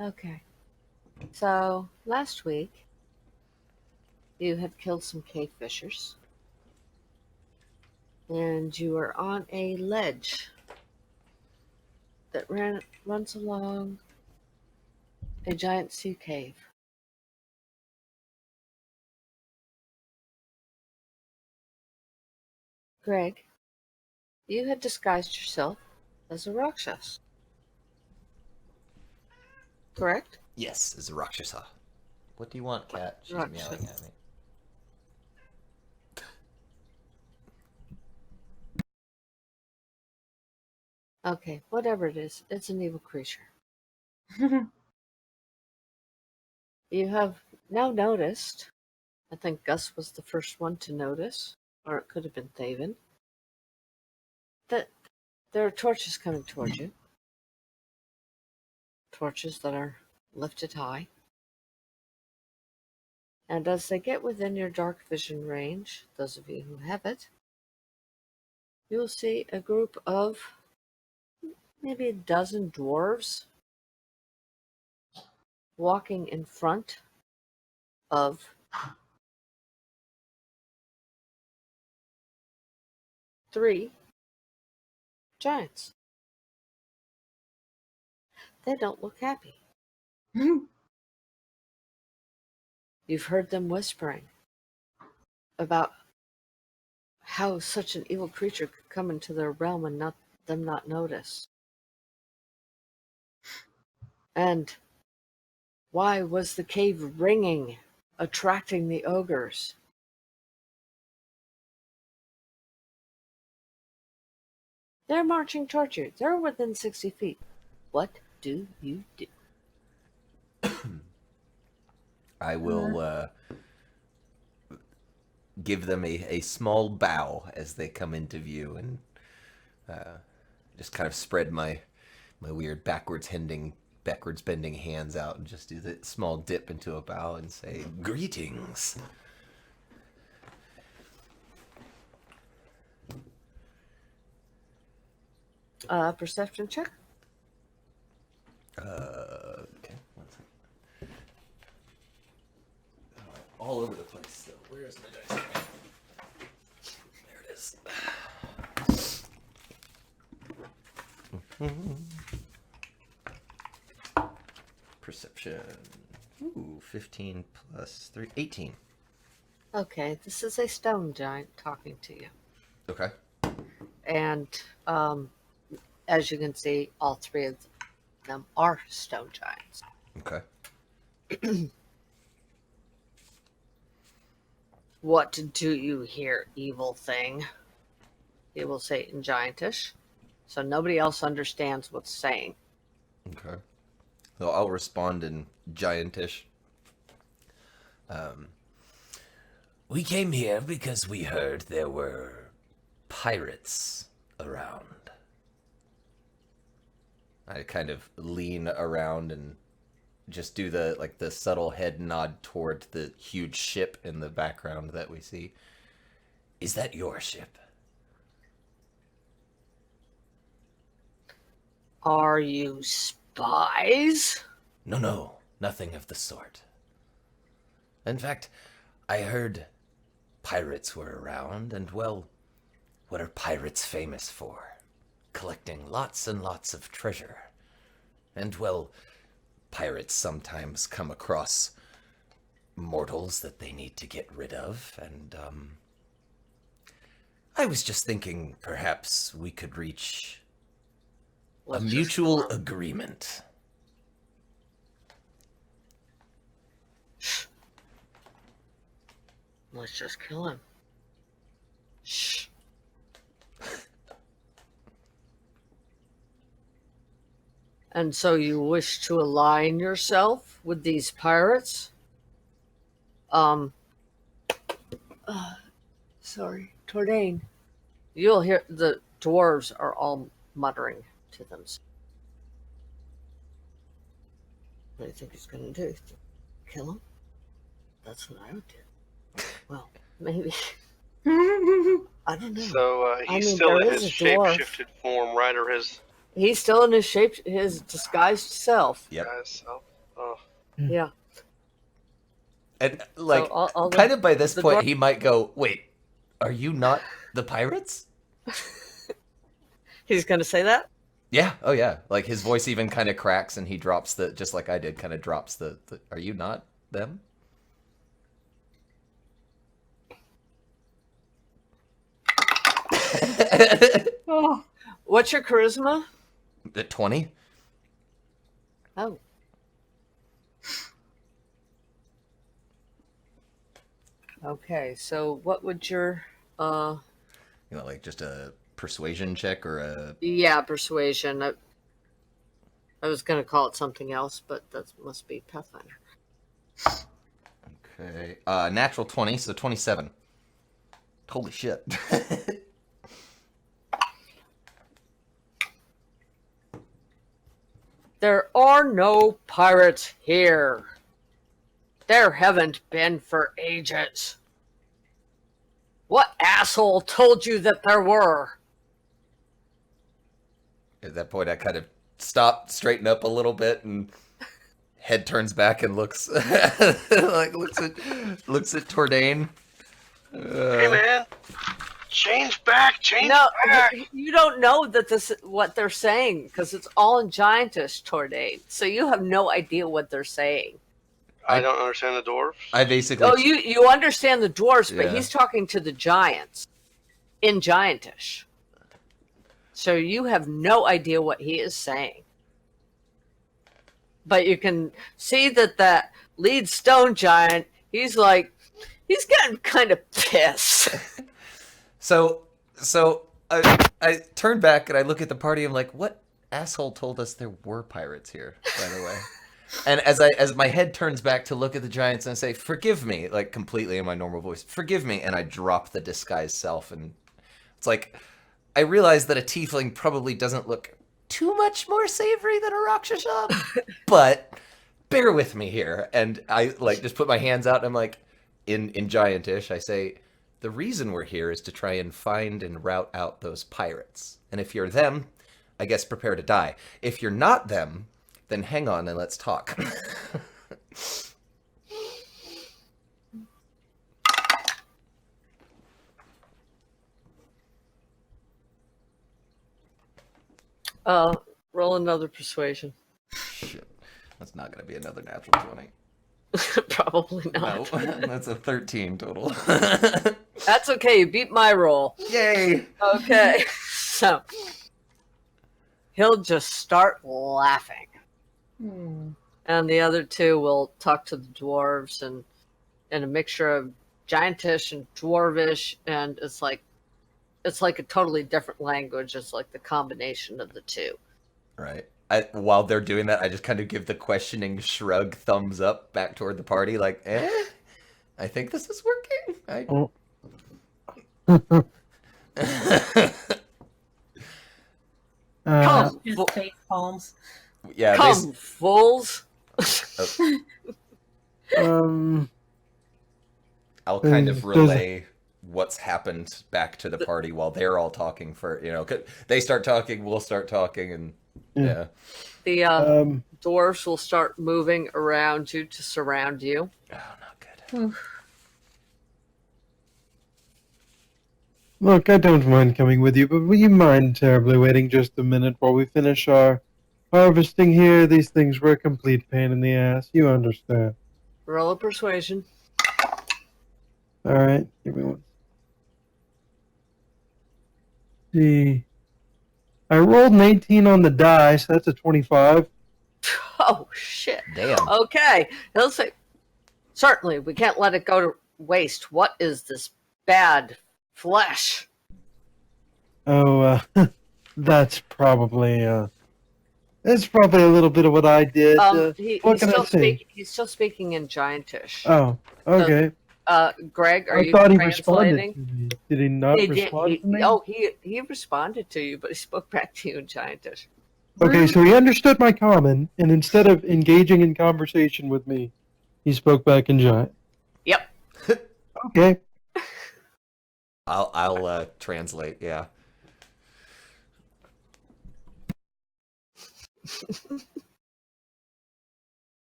Okay. So, last week, you had killed some cave fishers, and you were on a ledge that runs along a giant sea cave. Greg, you had disguised yourself as a Rakshas, correct? Yes, is a Rakshasa. What do you want, cat? She's meowing Rakshas. at me. Okay, whatever it is, it's an evil creature. You have now noticed, I think Gus was the first one to notice, or it could have been Thaven, that there are torches coming towards you. Torches that are lifted high. And as they get within your dark vision range, those of you who have it, you'll see a group of maybe a dozen dwarves walking in front of three giants. They don't look happy. You've heard them whispering about how such an evil creature could come into their realm and not notice. And why was the cave ringing, attracting the ogres? They're marching towards you. They're within 60 feet. What do you do? I will give them a small bow as they come into view and just kind of spread my weird backwards bending hands out and just do the small dip into a bow and say greetings. Perception check. Okay, one second. All over the place still. Where is my dice? There it is. Perception. Ooh, 15 plus 3, 18. Okay, this is a stone giant talking to you. Okay. And as you can see, all three of them are stone giants. Okay. What do you hear, evil thing? He will say in giantish, so nobody else understands what's saying. Okay. So I'll respond in giantish. We came here because we heard there were pirates around. I kind of lean around and just do the subtle head nod toward the huge ship in the background that we see. Is that your ship? Are you spies? No, nothing of the sort. In fact, I heard pirates were around, and well, what are pirates famous for? Collecting lots and lots of treasure. And well, pirates sometimes come across mortals that they need to get rid of, and I was just thinking perhaps we could reach a mutual agreement. Let's just kill him. Shh. And so you wish to align yourself with these pirates? Um, sorry, Tordain. You'll hear the dwarves are all muttering to themselves. What do you think he's going to do? Kill him? That's what I would do. Well, maybe. I don't know. So I he's mean, still there in is his a dwarf. shape-shifted form, right? Or his He's still in his disguised self. Yep. guys. So Yeah. And like, So all kind of by this the point, dwarf- he might go, "Wait, are you not the pirates?" he's gonna say that. Yeah. Oh yeah. Like his voice even kind of cracks, and he drops the just like I did, kind of drops the. Are you not them? Oh. What's your charisma? At 20. Oh. Okay. So what would your Like just a persuasion check or a. yeah, persuasion. I was gonna call it something else, but that must be Pathfinder. Okay. Natural 20, so 27. Holy shit. There are no pirates here. There haven't been for ages. What asshole told you that there were? At that point, I kind of stop, straighten up a little bit, and head turns back and looks like looks at Tordain. Hey man, change back, change No, back. you don't know that this what they're saying because it's all in Giantish, Tordane. So you have no idea what they're saying. I don't understand the dwarves. I basically. Oh, you understand the dwarves, but Yeah. he's talking to the giants in Giantish. So you have no idea what he is saying. But you can see that lead stone giant, he's getting kind of pissed. So I turn back and I look at the party. I'm like, what asshole told us there were pirates here? By the way. And as my head turns back to look at the giants and I say, "Forgive me," like completely in my normal voice, "Forgive me," and I drop the disguised self, and it's like I realize that a tiefling probably doesn't look too much more savory than a Rakshasa, but bear with me here. And I like just put my hands out and I'm like, in Giantish, I say, the reason we're here is to try and find and rout out those pirates. And if you're them, I guess prepare to die. If you're not them, then hang on and let's talk. Roll another persuasion. Shit. That's not going to be another natural 20. Probably No, not. that's a 13 total. That's okay. You beat my roll. Yay! Okay. So he'll just start laughing. And the other two will talk to the dwarves and a mixture of giantish and dwarvish, and it's like a totally different language. It's like the combination of the two. Right. While they're doing that, I just kind of give the questioning shrug, thumbs up back toward the party, like, I think this is working. Come, Just face palms. Yeah, come, fools! I'll kind of relay what's happened back to the party while they're all talking for, 'cause they start talking, we'll start talking, and yeah. The dwarves will start moving around you to surround you. Oh, not good. Look, I don't mind coming with you, but will you mind terribly waiting just a minute while we finish our harvesting here? These things were a complete pain in the ass. You understand. Roll a persuasion. Alright, give me one. See. I rolled an 18 on the die, so that's a 25. Oh, shit. Damn. Okay. He'll say, certainly, we can't let it go to waste. What is this bad flesh? Oh, that's probably, it's probably a little bit of what I did. What can I say? He's still speaking in Giantish. Oh, okay. Greg, are I you thought he translating? responded to me. Did he not respond to me? Oh, he responded to you, but he spoke back to you in Giantish. Okay, so he understood my common, and instead of engaging in conversation with me, he spoke back in giant. Yep. Okay. I'll translate, yeah.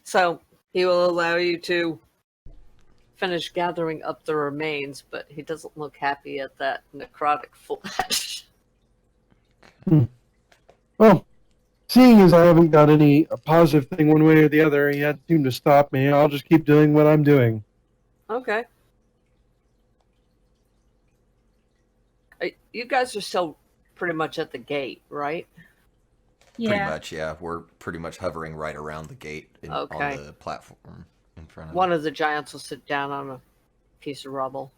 So he will allow you to finish gathering up the remains, but he doesn't look happy at that necrotic flesh. Well, seeing as I haven't got any positive thing one way or the other, he had seemed to stop me. I'll just keep doing what I'm doing. Okay. You guys are still pretty much at the gate, right? Pretty Yeah. much, yeah. We're pretty much hovering right around the gate Okay. on the platform in front of One it. of the giants will sit down on a piece of rubble.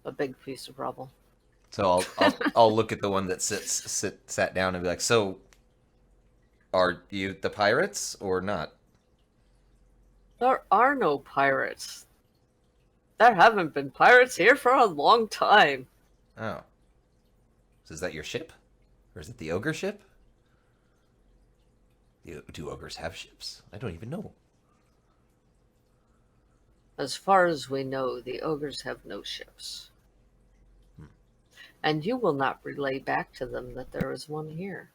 A big piece of rubble. So I'll look at the one that sat down and be like, so are you the pirates or not? There are no pirates. There haven't been pirates here for a long time. Oh. So is that your ship? Or is it the ogre ship? Do ogres have ships? I don't even know. As far as we know, the ogres have no ships. And you will not relay back to them that there is one here.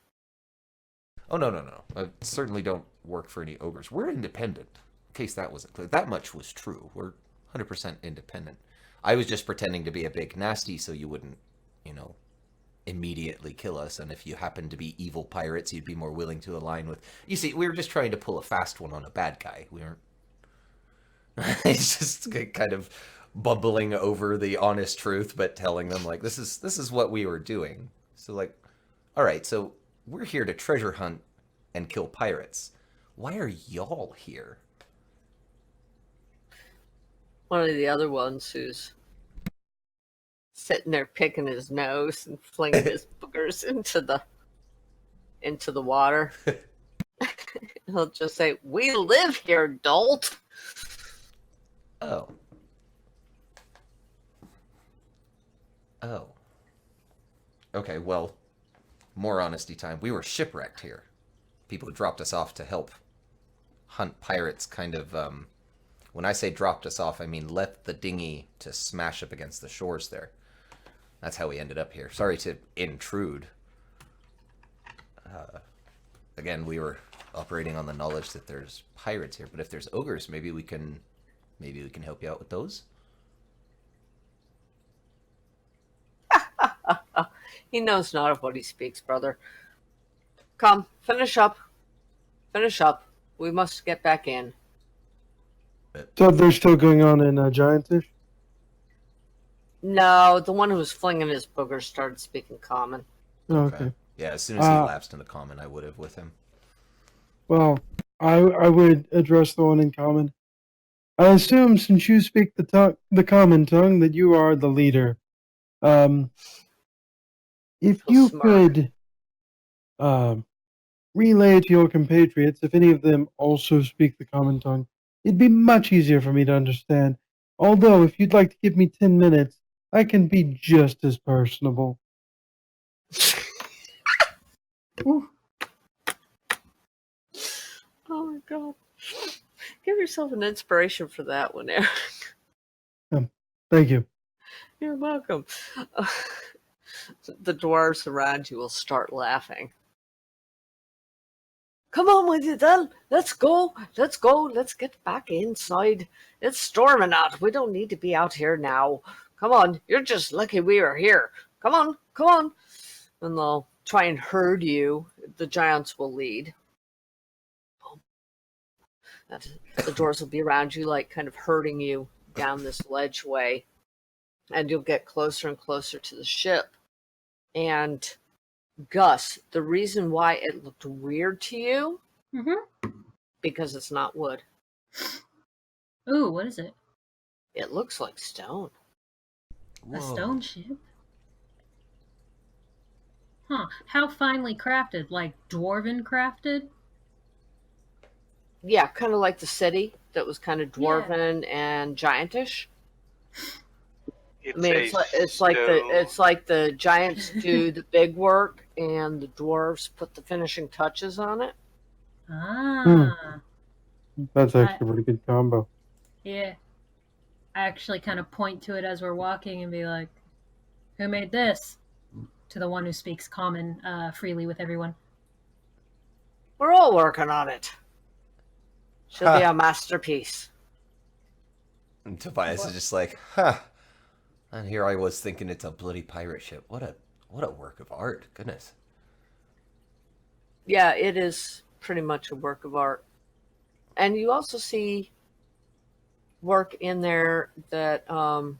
Oh, no. I certainly don't work for any ogres. We're independent. In case that wasn't clear. That much was true. We're 100% independent. I was just pretending to be a big nasty so you wouldn't, immediately kill us. And if you happened to be evil pirates, you'd be more willing to align with... You see, we were just trying to pull a fast one on a bad guy. We weren't... It's just kind of bumbling over the honest truth, but telling them, like, this is what we were doing. So, like, all right, so we're here to treasure hunt and kill pirates. Why are y'all here? One of the other ones who's sitting there picking his nose and flinging his boogers into the water. He'll just say, "We live here, dolt." Oh. Okay, well, more honesty time. We were shipwrecked here. People dropped us off to help hunt pirates, kind of, when I say dropped us off, I mean left the dinghy to smash up against the shores there. That's how we ended up here. Sorry to intrude. Again, we were operating on the knowledge that there's pirates here, but if there's ogres, maybe we can help you out with those. He knows not of what he speaks, brother. Come, finish up. Finish up. We must get back in. So they're still going on in Giantish? No, the one who was flinging his boogers started speaking common. Oh, okay. Yeah, as soon as he lapsed into common, I would have with him. Well, I would address the one in common. I assume since you speak the common tongue that you are the leader. If you could relay to your compatriots, if any of them also speak the common tongue, it'd be much easier for me to understand. Although, if you'd like to give me 10 minutes, I can be just as personable. Oh my god. Give yourself an inspiration for that one, Eric. Thank you. You're welcome. The dwarves around you will start laughing. Come on with you then. Let's go. Let's get back inside. It's storming out. We don't need to be out here now. Come on. You're just lucky we are here. Come on. And they'll try and herd you. The giants will lead. The doors will be around you, like kind of herding you down this ledgeway. And you'll get closer and closer to the ship. And Gus, the reason why it looked weird to you, because it's not wood. Ooh, what is it? It looks like stone. A stone ship? Huh. How finely crafted? Like dwarven crafted? Yeah, kind of like the city that was kind of dwarven and giantish. I mean, it's like the giants do the big work and the dwarves put the finishing touches on it. Ah. That's actually a pretty good combo. Yeah. I actually kind of point to it as we're walking and be like, "Who made this?" To the one who speaks common freely with everyone. We're all working on it. She'll be a masterpiece. And Tobias What? is just like, huh. And here I was thinking it's a bloody pirate ship. What a work of art. Goodness. Yeah, it is pretty much a work of art. And you also see work in there that oh,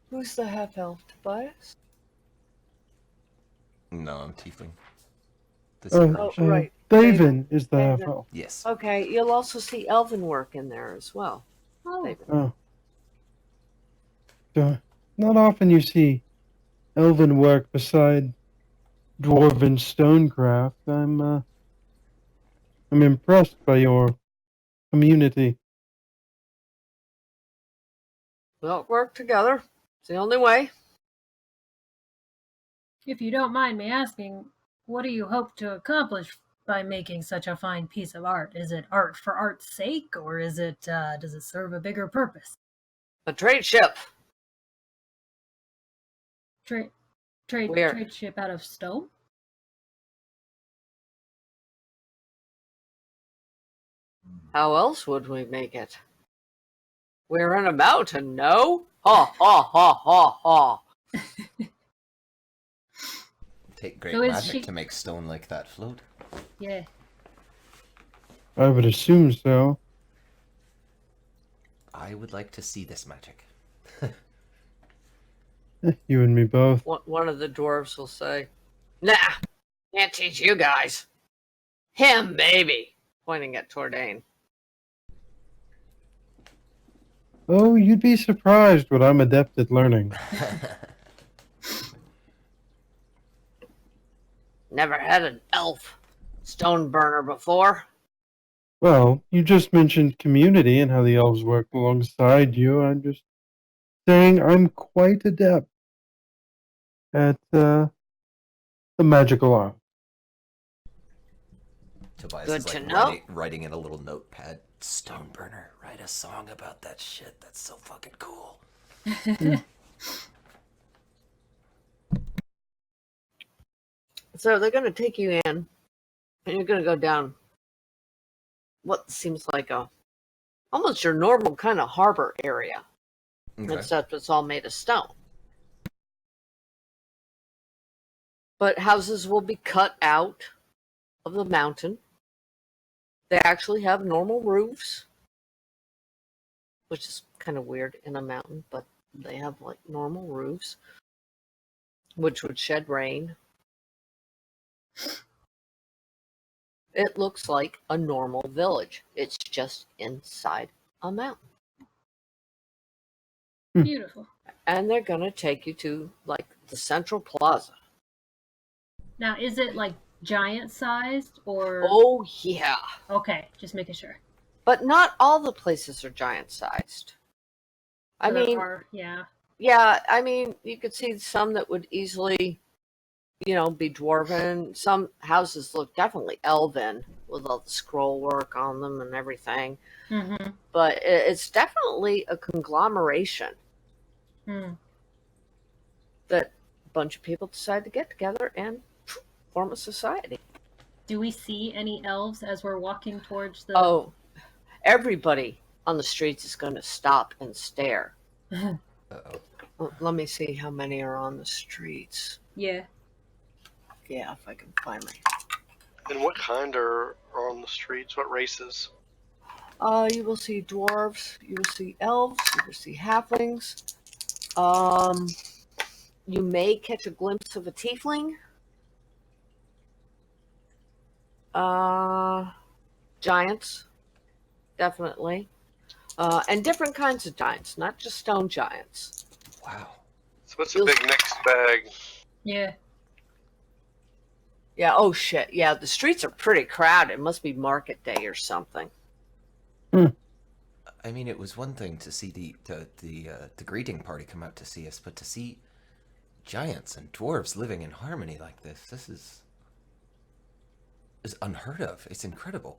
who's the half elf? Tobias? No, I'm tiefling. This Oh, Oh, version. right. Thaven is the Thaven. half elf. Yes. Okay, you'll also see elven work in there as well. Oh, David. Oh. So, not often you see elven work beside dwarven stonecraft. I'm impressed by your community. We'll work together. It's the only way. if you don't mind me asking, what do you hope to accomplish by making such a fine piece of art? Is it art for art's sake, or is it does it serve a bigger purpose? A trade ship. Trade Where? trade ship out of stone? How else would we make it? We're in a mountain, no? Ha ha ha ha ha. Take great So is magic she- to make stone like that float. Yeah. I would assume so. I would like to see this magic. You and me both. One of the dwarves will say, nah, can't teach you guys. Him, maybe. Pointing at Tordain. Oh, you'd be surprised what I'm adept at learning. Never had an elf stone burner before. Well, you just mentioned community and how the elves work alongside you. I'm just saying I'm quite adept at the magical art. Tobias Good is to like know. writing in a little notepad. Stoneburner, write a song about that shit. That's so fucking cool. So they're going to take you in, and you're going to go down what seems like almost your normal kind of harbor area, Okay. except it's all made of stone. But houses will be cut out of the mountain. They actually have normal roofs, which is kind of weird in a mountain, but they have like normal roofs, which would shed rain. It looks like a normal village. It's just inside a mountain. Beautiful. And they're going to take you to like the central plaza. Now, is it like giant sized or? Oh, yeah. Okay, just making sure. But not all the places are giant sized. I So there mean, are- yeah. yeah, I mean, you could see some that would easily, be dwarven. Some houses look definitely elven with all the scroll work on them and everything. Mm-hmm. But it's definitely a conglomeration Hmm. that a bunch of people decide to get together and form a society. Do we see any elves as we're walking towards the? Oh, everybody on the streets is going to stop and stare. Uh-oh. Well, let me see how many are on the streets. Yeah. Yeah, if I can find my. And what kind are on the streets? What races? You will see dwarves. You will see elves. You will see halflings. You may catch a glimpse of a tiefling. Giants, definitely. And different kinds of giants, not just stone giants. Wow. So what's the big next bag? Yeah. Yeah, oh shit. Yeah, the streets are pretty crowded. It must be market day or something. I mean, it was one thing to see the greeting party come out to see us, but to see giants and dwarves living in harmony like this is unheard of. It's incredible.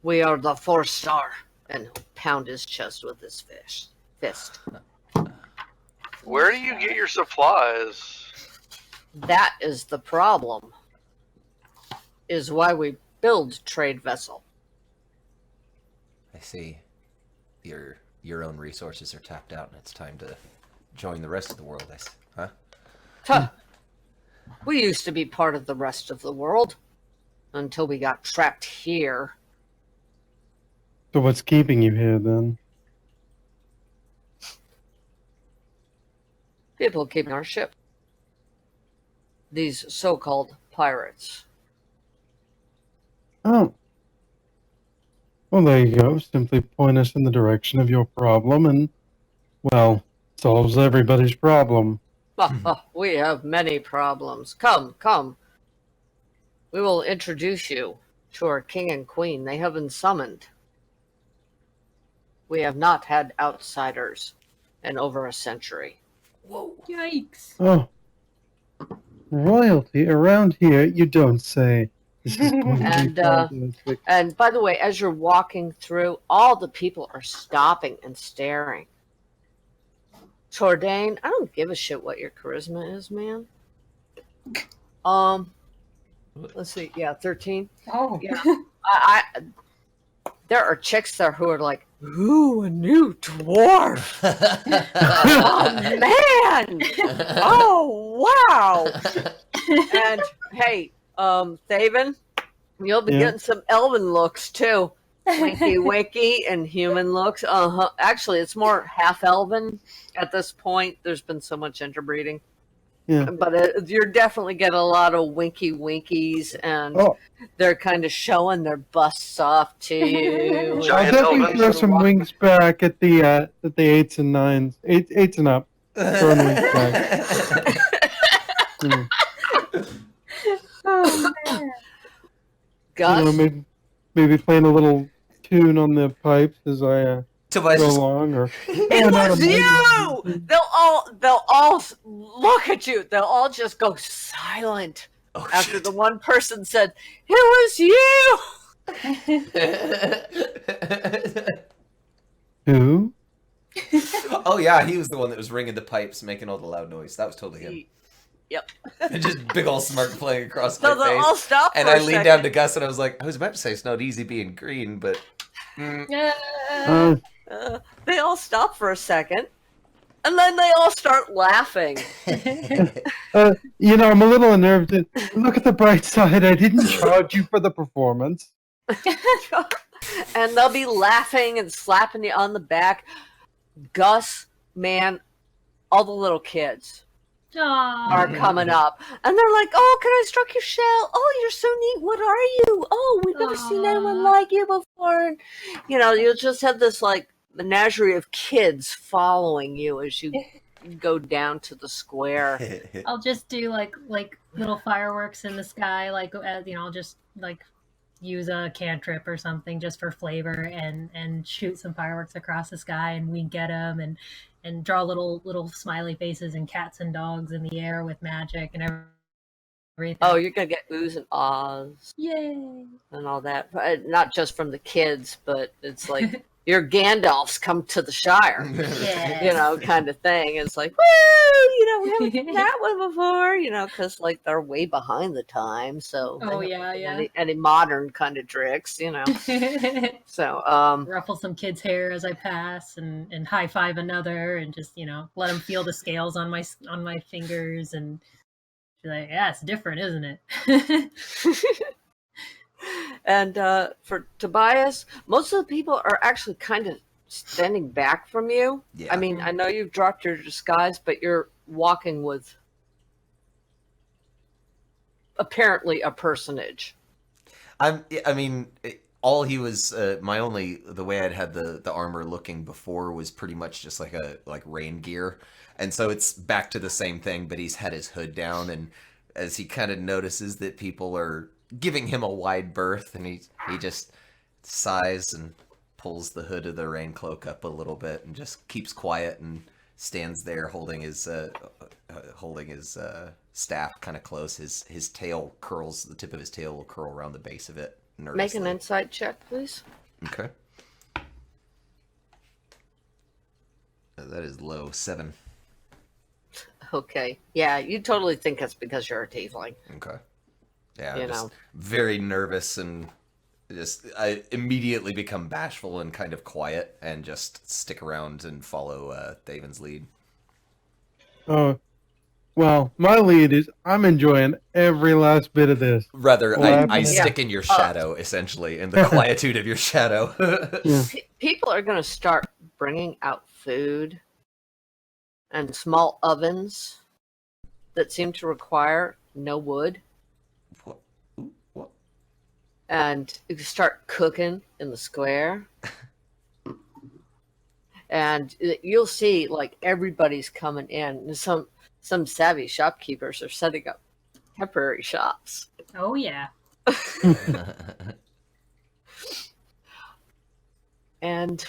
We are the 4-star. And he'll pound his chest with his fist. Where do you get your supplies? That is the problem. Is why we build trade vessel. I see. Your own resources are tapped out, and it's time to join the rest of the world. Huh? Huh. We used to be part of the rest of the world until we got trapped here. So what's keeping you here then? People keeping our ship. These so-called pirates. Oh. Well, there you go. Simply point us in the direction of your problem and, well, solves everybody's problem. We have many problems. Come, come. We will introduce you to our king and queen. They have been summoned. We have not had outsiders in over a century. Whoa. Yikes. Oh. Royalty around here, you don't say. This is going to be fantastic. And by the way, as you're walking through, all the people are stopping and staring. Tordain, I don't give a shit what your charisma is, man. Let's see. Yeah, 13. Oh. Yeah. I there are chicks there who are like, ooh, a new dwarf. Oh man. Oh wow. And hey, Thaven, you'll be getting some elven looks too. Winky winky and human looks. Actually, it's more half elven at this point. There's been so much interbreeding. Yeah. But you're definitely getting a lot of winky winkies, and they're kind of showing their busts off to you. I'll Giant definitely elven. throw some wings back at the 8s and 9s. Eights and up. Throwing wings back. Yeah. Oh, man. Gus, Maybe playing a little tune on the pipes as I Tobias go just along, or it was you. They'll all look at you. They'll all just go silent after shit. the one person said, "It was you." who? Oh yeah, he was the one that was ringing the pipes, making all the loud noise. That was totally him. Yep. And just big old smirk playing across So my they'll face. all stop And for I a leaned second. down to Gus and I was like, I was about to say it's not easy being green, but They all stop for a second, and then they all start laughing. I'm a little unnerved. Look at the bright side. I didn't charge you for the performance. And they'll be laughing and slapping you on the back. Gus, man, all the little kids are coming up, and they're like, "Oh, can I stroke your shell? Oh, you're so neat. What are you? Oh, we've never seen anyone like you before." And, you'll just have this like menagerie of kids following you as you go down to the square. I'll just do like little fireworks in the sky, I'll just like use a cantrip or something just for flavor, and shoot some fireworks across the sky and wink at them, and draw little smiley faces and cats and dogs in the air with magic and everything. Oh, you're gonna get oohs and ahs Yay! and all that. Not just from the kids, but it's like your Gandalfs come to the Shire. Yeah. Kind of thing. It's like, woo, we haven't seen that one before, because like they're way behind the time. So Oh, they yeah, haven't yeah. seen any modern kind of tricks, So Ruffle some kid's hair as I pass, and high five another, and just let them feel the scales on my fingers, and be like, yeah, it's different, isn't it? and for Tobias, most of the people are actually kind of standing back from you. Yeah. I mean, I know you've dropped your disguise, but you're walking with apparently a personage. All he was, the way I'd had the armor looking before was pretty much just like rain gear. And so it's back to the same thing, but he's had his hood down, and as he kind of notices that people are giving him a wide berth, and he just sighs and pulls the hood of the rain cloak up a little bit and just keeps quiet and stands there holding his staff kind of close. His tail curls, the tip of his tail will curl around the base of it nervously. Make an insight check, please. Okay. That is low, 7. Okay. Yeah, you totally think it's because you're a tiefling. Okay. Yeah, You I'm just know. very nervous and just I immediately become bashful and kind of quiet and just stick around and follow Thaven's lead. Oh, well, my lead is I'm enjoying every last bit of this. Rather, I Laughing at- stick in your shadow, essentially, in the quietude of your shadow. Yeah. People are going to start bringing out food and small ovens that seem to require no wood, What? Ooh, what? and you can start cooking in the square. And you'll see, like, everybody's coming in. And some savvy shopkeepers are setting up temporary shops. Oh yeah. And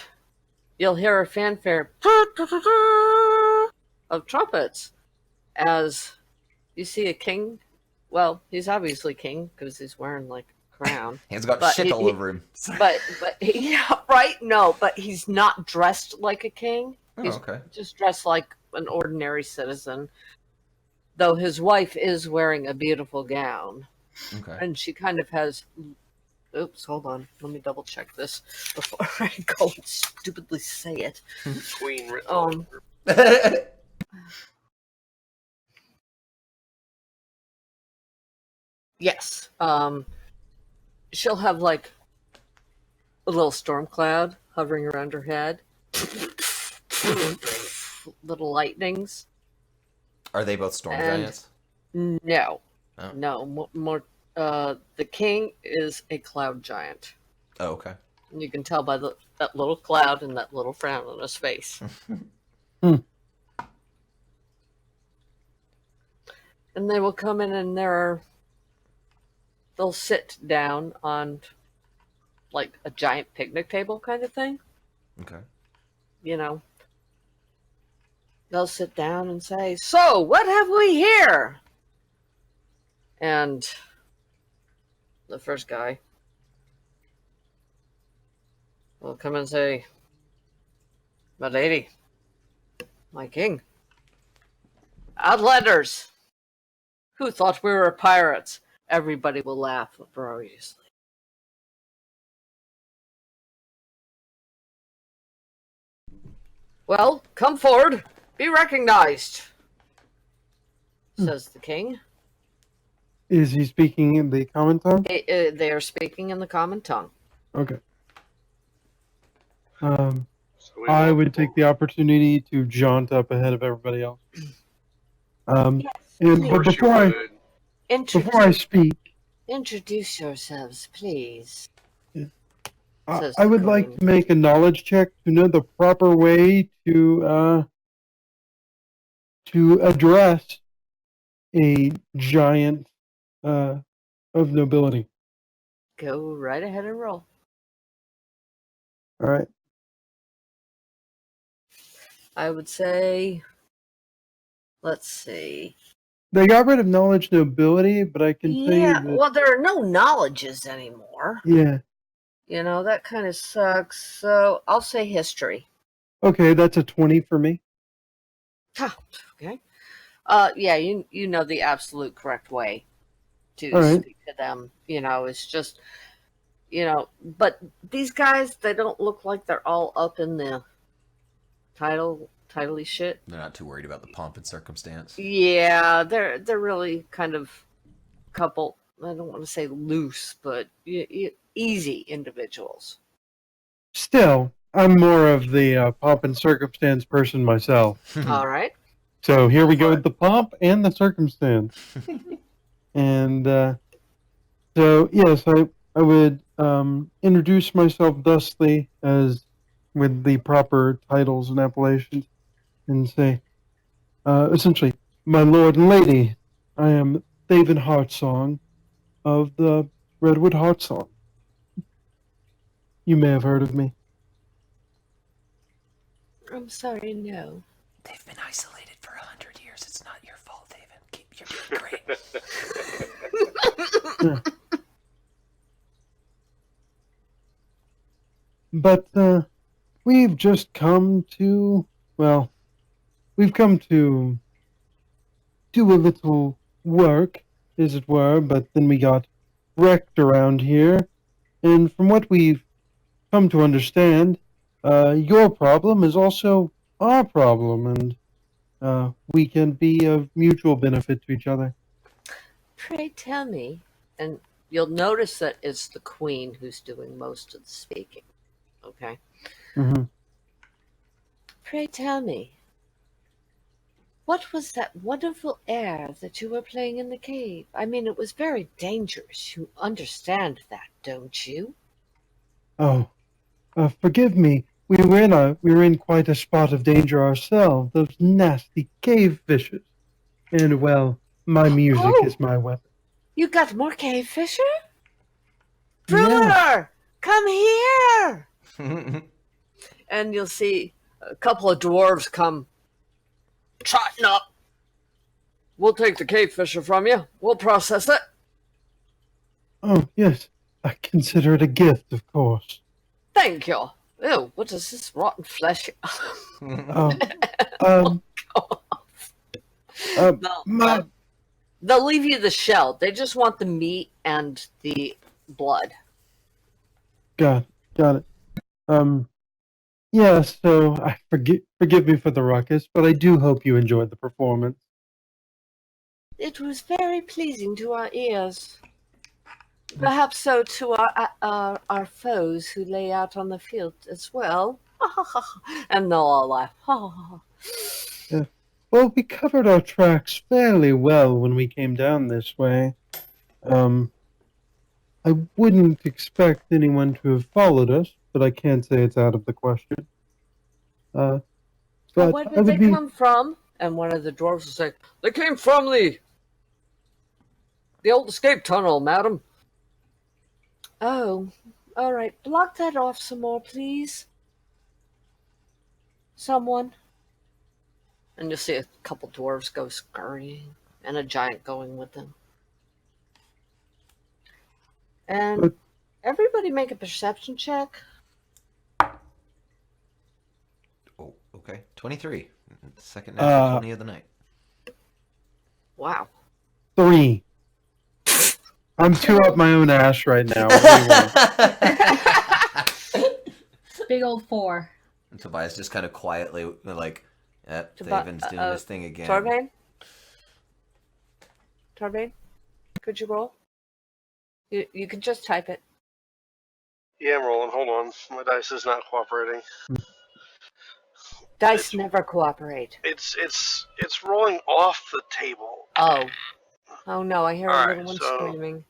you'll hear a fanfare of trumpets as you see a king. Well, he's obviously king because he's wearing like a crown. He's got But shit he- all over him. But yeah, right? No, but he's not dressed like a king. Oh, He's okay. just dressed like an ordinary citizen. Though his wife is wearing a beautiful gown, Okay. and she kind of has. Oops, hold on. Let me double check this before I go and stupidly say it. Queen written all Um, over. Yes. She'll have like a little storm cloud hovering around her head. Little lightnings. Are they both storm And- giants? No. Oh. No. More. The king is a cloud giant. Oh, okay. And you can tell by that little cloud and that little frown on his face. And they will come in and they'll sit down on like a giant picnic table kind of thing. Okay. You know, they'll sit down and say, "So, what have we here?" And the first guy will come and say, "My lady, my king, outlanders, who thought we were pirates?" Everybody will laugh uproariously. "Well, come forward, be recognized," says the king. Is he speaking in the common tongue? They are speaking in the common tongue. Okay. So we I want- would take the opportunity to jaunt up ahead of everybody else. And Of but course you before I would. before I speak, Introduce yourselves, please. I, Says I the would like queen. to make a knowledge check to know the proper way to address a giant of nobility. Go right ahead and roll. All right. I would say, let's see. They got rid of knowledge nobility, but I can tell you Yeah, that, well, there are no knowledges anymore. yeah. You know, that kind of sucks. So I'll say history. Okay, that's a 20 for me. Huh, okay. Yeah, you know the absolute correct way to All right. speak to them. You know, it's just, but these guys, they don't look like they're all up in the titley shit. They're not too worried about the pomp and circumstance. Yeah, they're really kind of couple. I don't want to say loose, but easy individuals. Still, I'm more of the pomp and circumstance person myself. All right. So here we go with the pomp and the circumstance. And so, yes, I would introduce myself thusly as with the proper titles and appellations and say, essentially, my lord and lady, I am Thaven Heartsong of the Redwood Heartsong. You may have heard of me. I'm sorry, no. They've been isolated for 100 years. It's not your fault, David. You're doing great. But we've just come to, well, we've come to do a little work, as it were, but then we got wrecked around here. And from what we've come to understand, your problem is also our problem, and we can be of mutual benefit to each other. Pray tell me, and you'll notice that it's the queen who's doing most of the speaking. Okay? Hmm. Pray tell me, what was that wonderful air that you were playing in the cave? I mean, it was very dangerous. You understand that, don't you? Oh, forgive me. We were in quite a spot of danger ourselves. Those nasty cave fishes. And well, my music Oh! is my weapon. You got more cave fisher? Yeah. Brewer! Come here! And you'll see a couple of dwarves come trotting up. We'll take the cave fisher from you. We'll process it. Oh, yes. I consider it a gift, of course. Thank you. Ew, what is this rotten flesh? Oh, um, No, my, they'll leave you the shell. They just want the meat and the blood. got it. Yeah, so forgive me for the ruckus, but I do hope you enjoyed the performance. It was very pleasing to our ears. Perhaps so to our foes who lay out on the field as well. And they'll all laugh. Yeah. Well, we covered our tracks fairly well when we came down this way. I wouldn't expect anyone to have followed us, but I can't say it's out of the question. Well, But where I did they would be come from? And one of the dwarves will say, they came from the old escape tunnel, madam. Oh, all right. Block that off some more, please. Someone. And you'll see a couple dwarves go scurrying, and a giant going with them. And But- everybody make a perception check. Oh, okay. 23. Second natural 20 of the night. Wow. 3. I'm too up my own ass right now. What do you want? Big old 4. And Tobias just kind of quietly, like, Tobi- Thaven's doing this thing again. Tarbane, could you roll? You can just type it. Yeah, I'm rolling. Hold on. My dice is not cooperating. Dice It's- never cooperate. It's rolling off the table. Oh no! I hear All a right, little one so- screaming.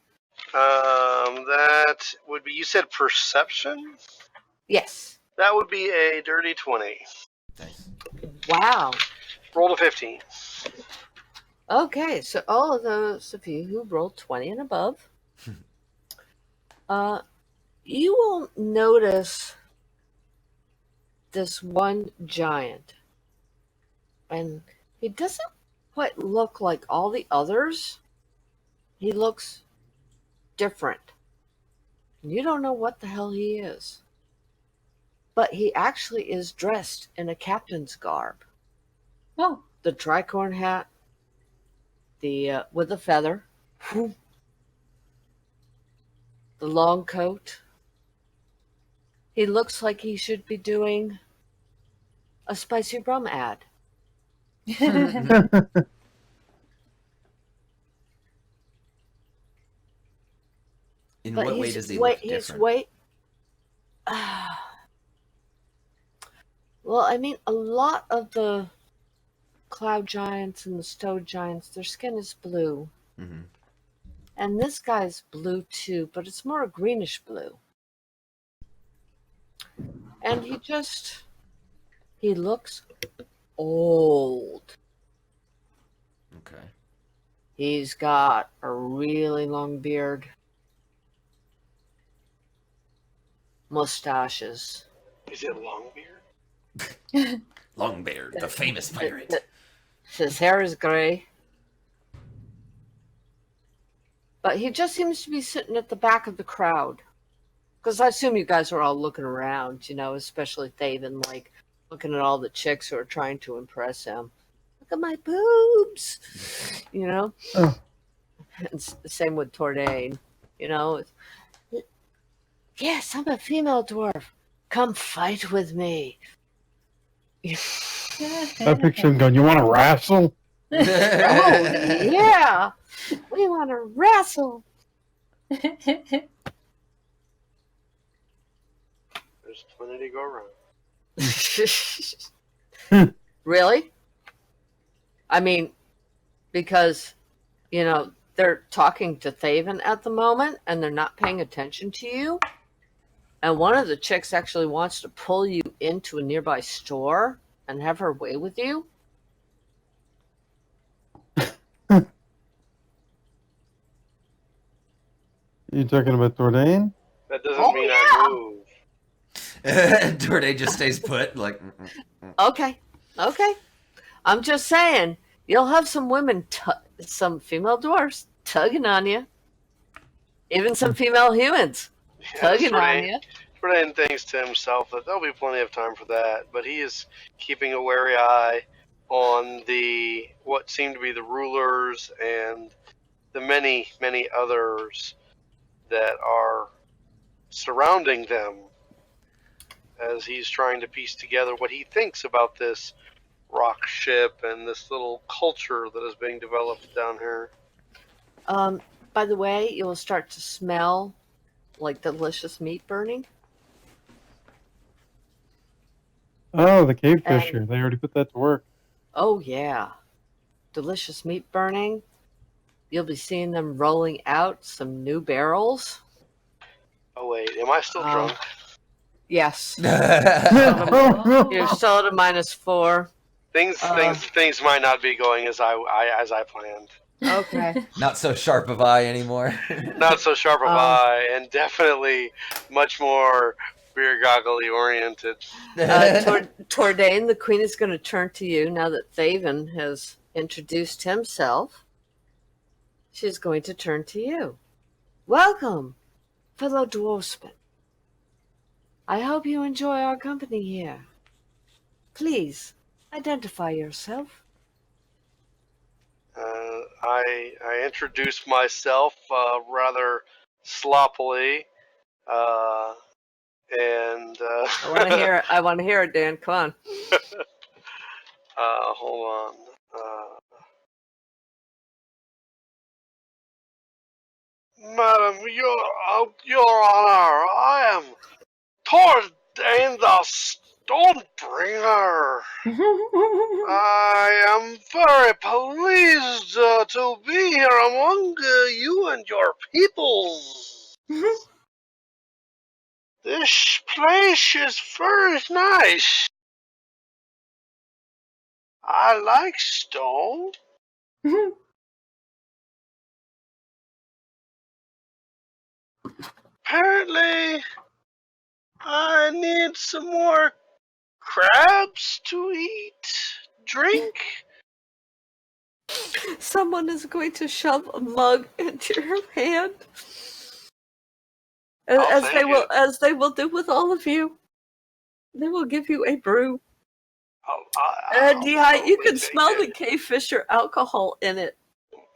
That would be. You said perception. Yes. That would be a dirty 20. Nice. Wow. Roll a 15. Okay, so all of those of you who rolled 20 and above, you will notice this one giant. And he doesn't quite look like all the others. He looks different. You don't know what the hell he is. But he actually is dressed in a captain's garb. Oh, The tricorn hat, the with the feather, the long coat. He looks like he should be doing a spicy rum ad. In But what way he's does he way, look different? He's way. Well, I mean, a lot of the cloud giants and the stone giants, their skin is blue. Mm-hmm. And this guy's blue too, but it's more a greenish blue. And he looks old. Okay. He's got a really long beard, mustaches. Is it Longbeard? Longbeard, the famous pirate. His hair is gray. But he just seems to be sitting at the back of the crowd. Because I assume you guys are all looking around, especially Thaven, like looking at all the chicks who are trying to impress him. Look at my boobs. You know? Oh. And same with Tordain. You know? Yes, I'm a female dwarf. Come fight with me. I picture him going, you want to wrestle? Oh, yeah. We want to wrestle. There's plenty to go around. Really? I mean, because, you know, they're talking to Thaven at the moment and they're not paying attention to you. And one of the chicks actually wants to pull you into a nearby store and have her way with you. You talking about Tordain? That doesn't Oh, mean yeah. I move. Dorday just stays put, like. Okay. I'm just saying, you'll have some women, some female dwarfs tugging on you. Even some female humans tugging on you. Jordan thinks to himself that there'll be plenty of time for that, but he is keeping a wary eye on the what seem to be the rulers and the many, many others that are surrounding them as he's trying to piece together what he thinks about this rock ship and this little culture that is being developed down here. By the way, you will start to smell like delicious meat burning. Oh, the cave fisher. They already put that to work. Oh, yeah. Delicious meat burning. You'll be seeing them rolling out some new barrels. Oh wait, am I still drunk? Yes. Oh, You're still at a -4. Things might not be going as I planned. Okay. Not so sharp of eye anymore. Not so sharp of eye, and definitely much more beer goggly oriented. Tordain, the queen is going to turn to you now that Thaven has introduced himself. She's going to turn to you. Welcome, fellow dwarfsmen. I hope you enjoy our company here. Please, identify yourself. I introduced myself rather sloppily, and I want to hear it. I want to hear it, Dan. Come on. hold on. Madam, your Honor, I am Tordain the Stonebringer. I am very pleased to be here among you and your peoples. This place is very nice. I like stone. Apparently, I need some more crabs to eat, drink. Someone is going to shove a mug into your hand, as they will do with all of you. They will give you a brew, and you can smell the cave fisher alcohol in it.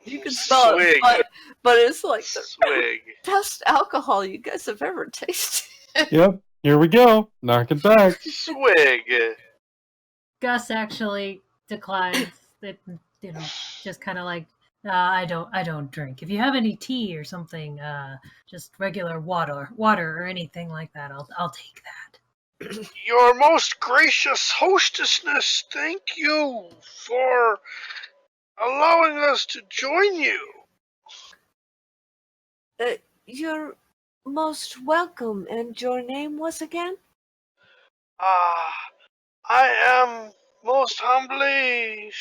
You can smell it, but it's like the best alcohol you guys have ever tasted. Yep, here we go. Knock it back. Swig. Gus actually declines. It, just kind of like, I don't drink. If you have any tea or something, just regular water or anything like that, I'll take that. Your most gracious hostessness, thank you for allowing us to join you. You're most welcome, and your name was again? I am most humbly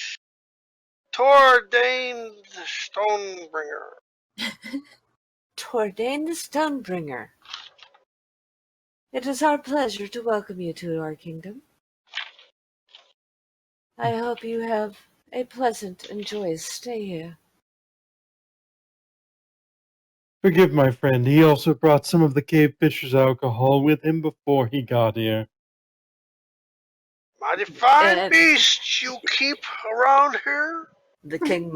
Tordain the Stonebringer. Tordain the Stonebringer. It is our pleasure to welcome you to our kingdom. I hope you have a pleasant and joyous stay here. Forgive my friend. He also brought some of the cave fisher's alcohol with him before he got here. Mighty fine And- beast you keep around here. The king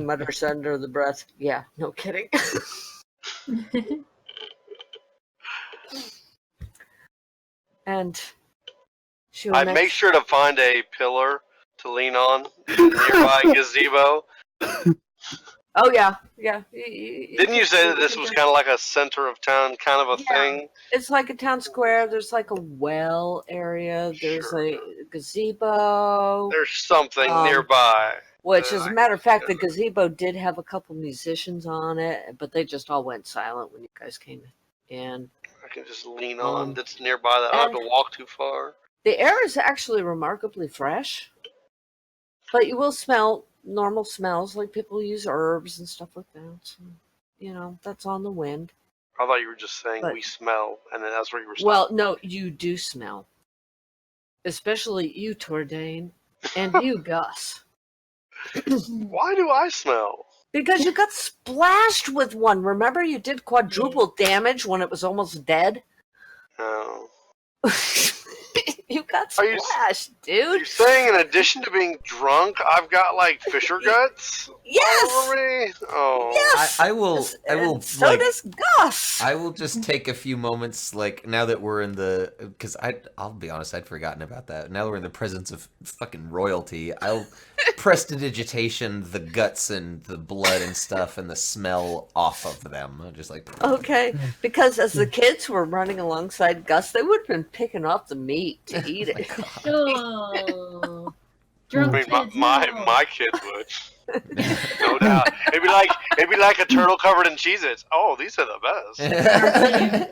mutters under the breath. Yeah, no kidding. And she would I'd make sure to find a pillar to lean on in a nearby gazebo. Oh yeah. Didn't you say that this was kind of like a center of town kind of a Yeah. thing? It's like a town square. There's like a well area. There's Sure. a gazebo. There's something Um, nearby. Which, as I a matter of fact, the can- gazebo did have a couple musicians on it, but they just all went silent when you guys came in. I can just lean on Um, that's nearby that I don't have to walk too far. The air is actually remarkably fresh, but you will smell normal smells, like people use herbs and stuff like that. So, that's on the wind. I thought you were just saying But- we smell, and then that's where you were Well, no, you do smell. Especially you, Tordain, and you, Gus. Why do I smell? Because you got splashed with one. Remember, you did quadruple damage when it was almost dead? No. You got Are you- splashed, You're dude. saying in addition to being drunk, I've got like fisher guts all Yes! over me? Oh. Yes! I will And so like does Gus. I will just take a few moments, like now that we're in the, because I'll be honest, I'd forgotten about that. Now that we're in the presence of fucking royalty, I'll prestidigitation the guts and the blood and stuff and the smell off of them. I'm just like, Okay, because as the kids were running alongside Gus, they would have been picking up the meat to eat it. Oh. I Drunk mean, kids, my no. my kids would, no doubt. It'd be like a turtle covered in Cheez-Its. Oh, these are the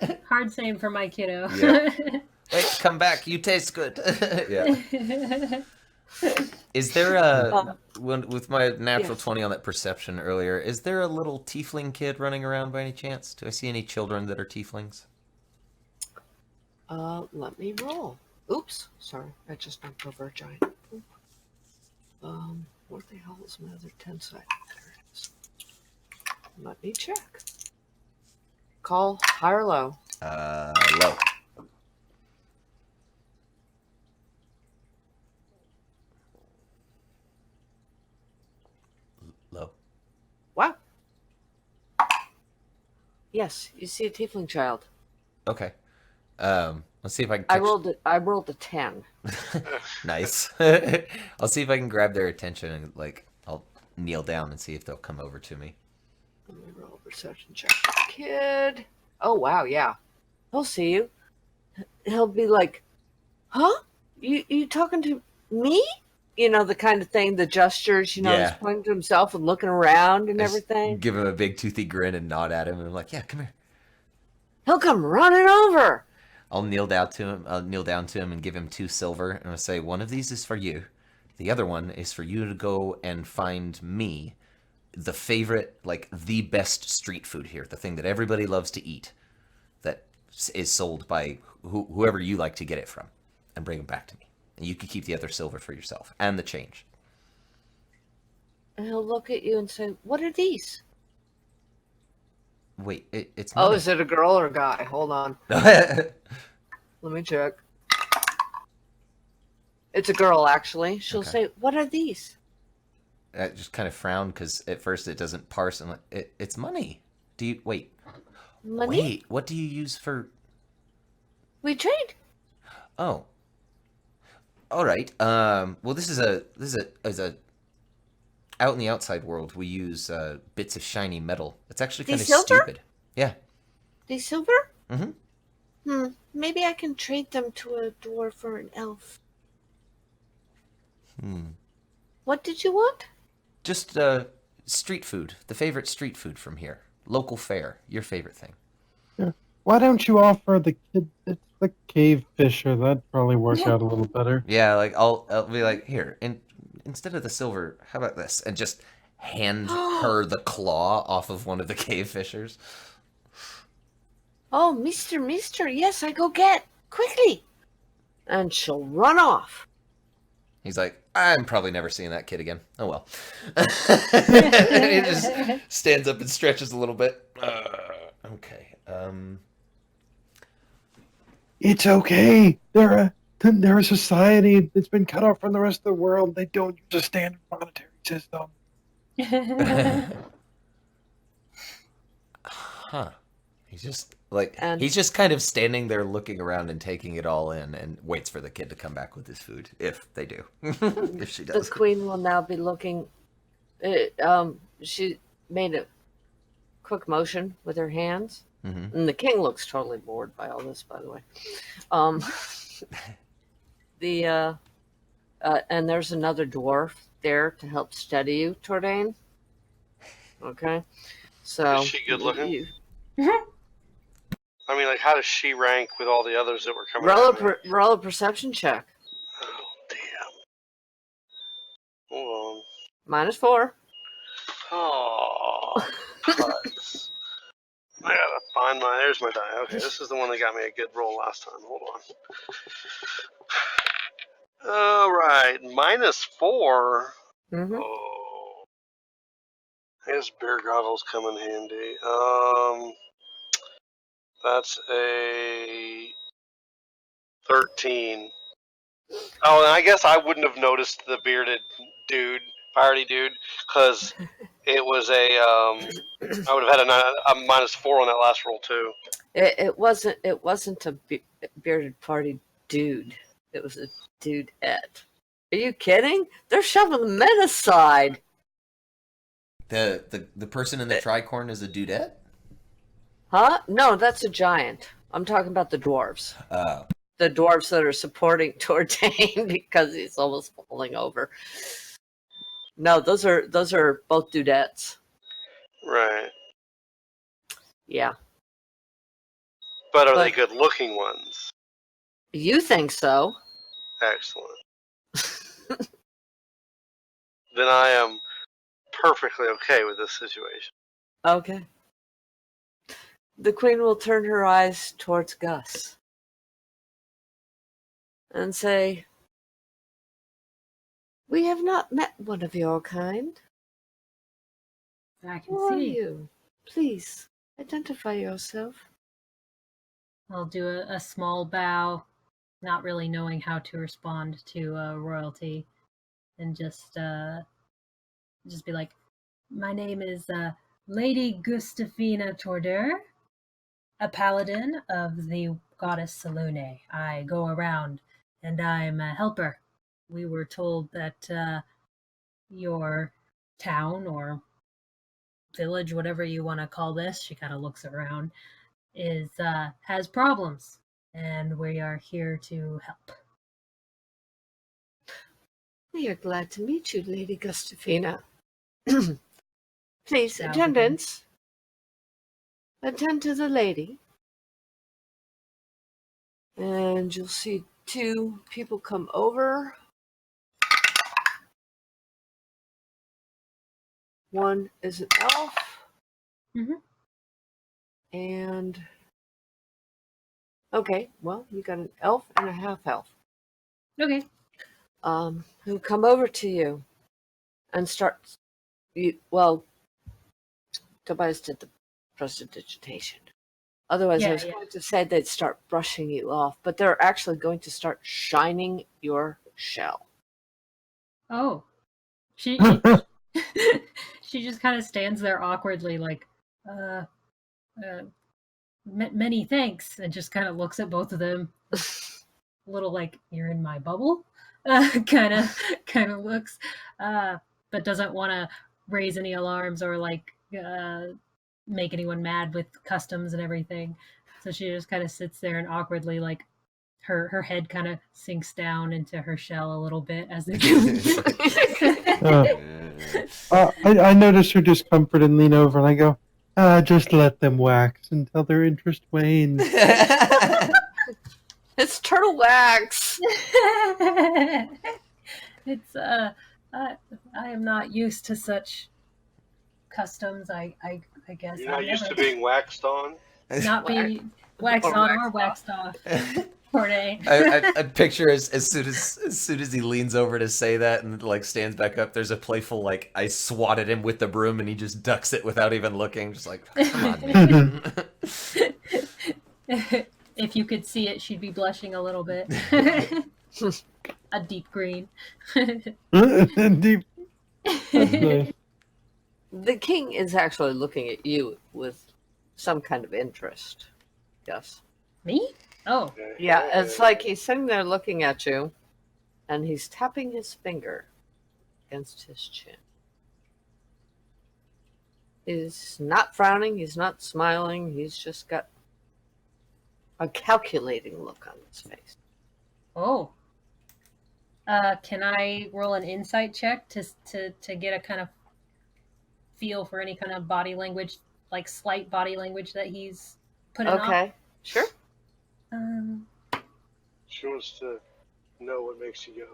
best. Hard same for my kiddo. Wait, come back, you taste good. Yeah. Is there a with my natural Yes. 20 on that perception earlier? Is there a little tiefling kid running around by any chance? Do I see any children that are tieflings? Let me roll. Oops, sorry, I just knocked over a giant. Oop. Where the hell is my other 10 side? There it is. Let me check. Call high or low. Low. Low. Wow. Yes, you see a tiefling child. Okay. Let's see if I can. I rolled a 10. Nice. I'll see if I can grab their attention and I'll kneel down and see if they'll come over to me. Let me roll a perception check. Kid. Oh wow, yeah. He'll see you. He'll be like, "Huh? You talking to me?" You know, the kind of thing, the gestures, Yeah. he's pointing to himself and looking around and I just everything. give him a big toothy grin and nod at him, and I'm like, "Yeah, come here." He'll come running over. I'll kneel down to him. I'll kneel down to him and give him 2 silver, and I'll say, "One of these is for you. The other one is for you to go and find me the favorite, the best street food here, the thing that everybody loves to eat, that is sold by whoever you like to get it from, and bring it back to me. And you can keep the other silver for yourself and the change." And he'll look at you and say, "What are these?" Wait, it's Oh, money. is it a girl or a guy? Hold on. Let me check. It's a girl, actually. She'll Okay. say, "What are these?" I just kind of frown because at first it doesn't parse. And it's money. Do you wait? Money? Wait, what do you use for? We trade. Oh, all right. Well, this is a out in the outside world. We use bits of shiny metal. It's actually kind of silver? stupid. Yeah. These silver? Mhm. Maybe I can trade them to a dwarf or an elf. What did you want? Just street food. The favorite street food from here. Local fare. Your favorite thing. Why don't you offer the kid? It's the cave fisher. That'd probably work out a little better. Yeah, I'll be like, here, and instead of the silver, how about this? And just hand her the claw off of one of the cave fishers. Oh, Mister, yes, I go get. Quickly. And she'll run off. He's like, I'm probably never seeing that kid again. Oh well. And he just stands up and stretches a little bit. Okay. It's okay. They're They're a society that's been cut off from the rest of the world. They don't use a standard monetary system. Huh. He's just And- he's just kind of standing there looking around and taking it all in and waits for the kid to come back with his food, if they do. If she The does. queen will now be looking. She made a quick motion with her hands, Mhm. and the king looks totally bored by all this. By the way, and there's another dwarf there to help steady you, Tordain. Okay, so Is she good looking? you- I mean, like, how does she rank with all the others that were coming roll at me? roll a perception check. Oh, damn. Hold -4. on. Oh, clucks. I gotta find my. There's my die. Okay, this is the one that got me a good roll last time. Hold on. Alright, -4. Mm-hmm. Oh. I guess beer goggles come in handy. That's a 13. Oh, and I guess I wouldn't have noticed the bearded dude, piratey dude, because it was a. I would have had a -4 on that last roll too. It wasn't a bearded party dude. It was a dudette. Are you kidding? They're shoving the men aside. The person in the tricorn is a dudette? Huh? No, that's a giant. I'm talking about the dwarves. Oh. The dwarves that are supporting Tordain because he's almost falling over. No, those are both dudettes. Right. Yeah. But are they But- good looking ones? You think so? Excellent. Then I am perfectly okay with this situation. Okay. The queen will turn her eyes towards Gus and say, "We have not met one of your kind. I can Who are see. you? Please identify yourself." I'll do a small bow, not really knowing how to respond to royalty, and just be like, "My name is Lady Gustafina Torder, a paladin of the goddess Salune. I go around, and I'm a helper. We were told that your town or village, whatever you want to call this," she kind of looks around, is has problems, and we are here to help. We are glad to meet you, Lady Gustafina. Please, Now, attendants, attend to the lady. And you'll see two people come over. One is an elf. Mhm. And okay, well, you got an elf and a half elf. Okay. Who come over to you and start. Tobias did the prestidigitation. Otherwise, I Yeah, was yeah. going to say they'd start brushing you off, but they're actually going to start shining your shell. Oh, she she just kind of stands there awkwardly, like, many thanks, and just kind of looks at both of them, a little like, "You're in my bubble," kind of looks, but doesn't want to raise any alarms or like make anyone mad with customs and everything. So she just kind of sits there and awkwardly, like, her head kind of sinks down into her shell a little bit as they I notice her discomfort and lean over and I go, just let them wax until their interest wanes. It's turtle wax. It's I am not used to such customs. I guess You're not I've used to never being waxed on? not being waxed Or on or waxed waxed off. Poor day. I picture as soon as he leans over to say that and like stands back up, there's a playful like I swatted him with the broom and he just ducks it without even looking, just like come on, man. If you could see it, she'd be blushing a little bit. A deep green. Deep. That's nice. The king is actually looking at you with some kind of interest. Yes. Me? Oh. Yeah, it's like he's sitting there looking at you, and he's tapping his finger against his chin. He's not frowning, he's not smiling, he's just got a calculating look on his face. Oh. Can I roll an insight check to get a kind of feel for any kind of body language, like slight body language that he's putting on? Okay, sure. She wants to know what makes you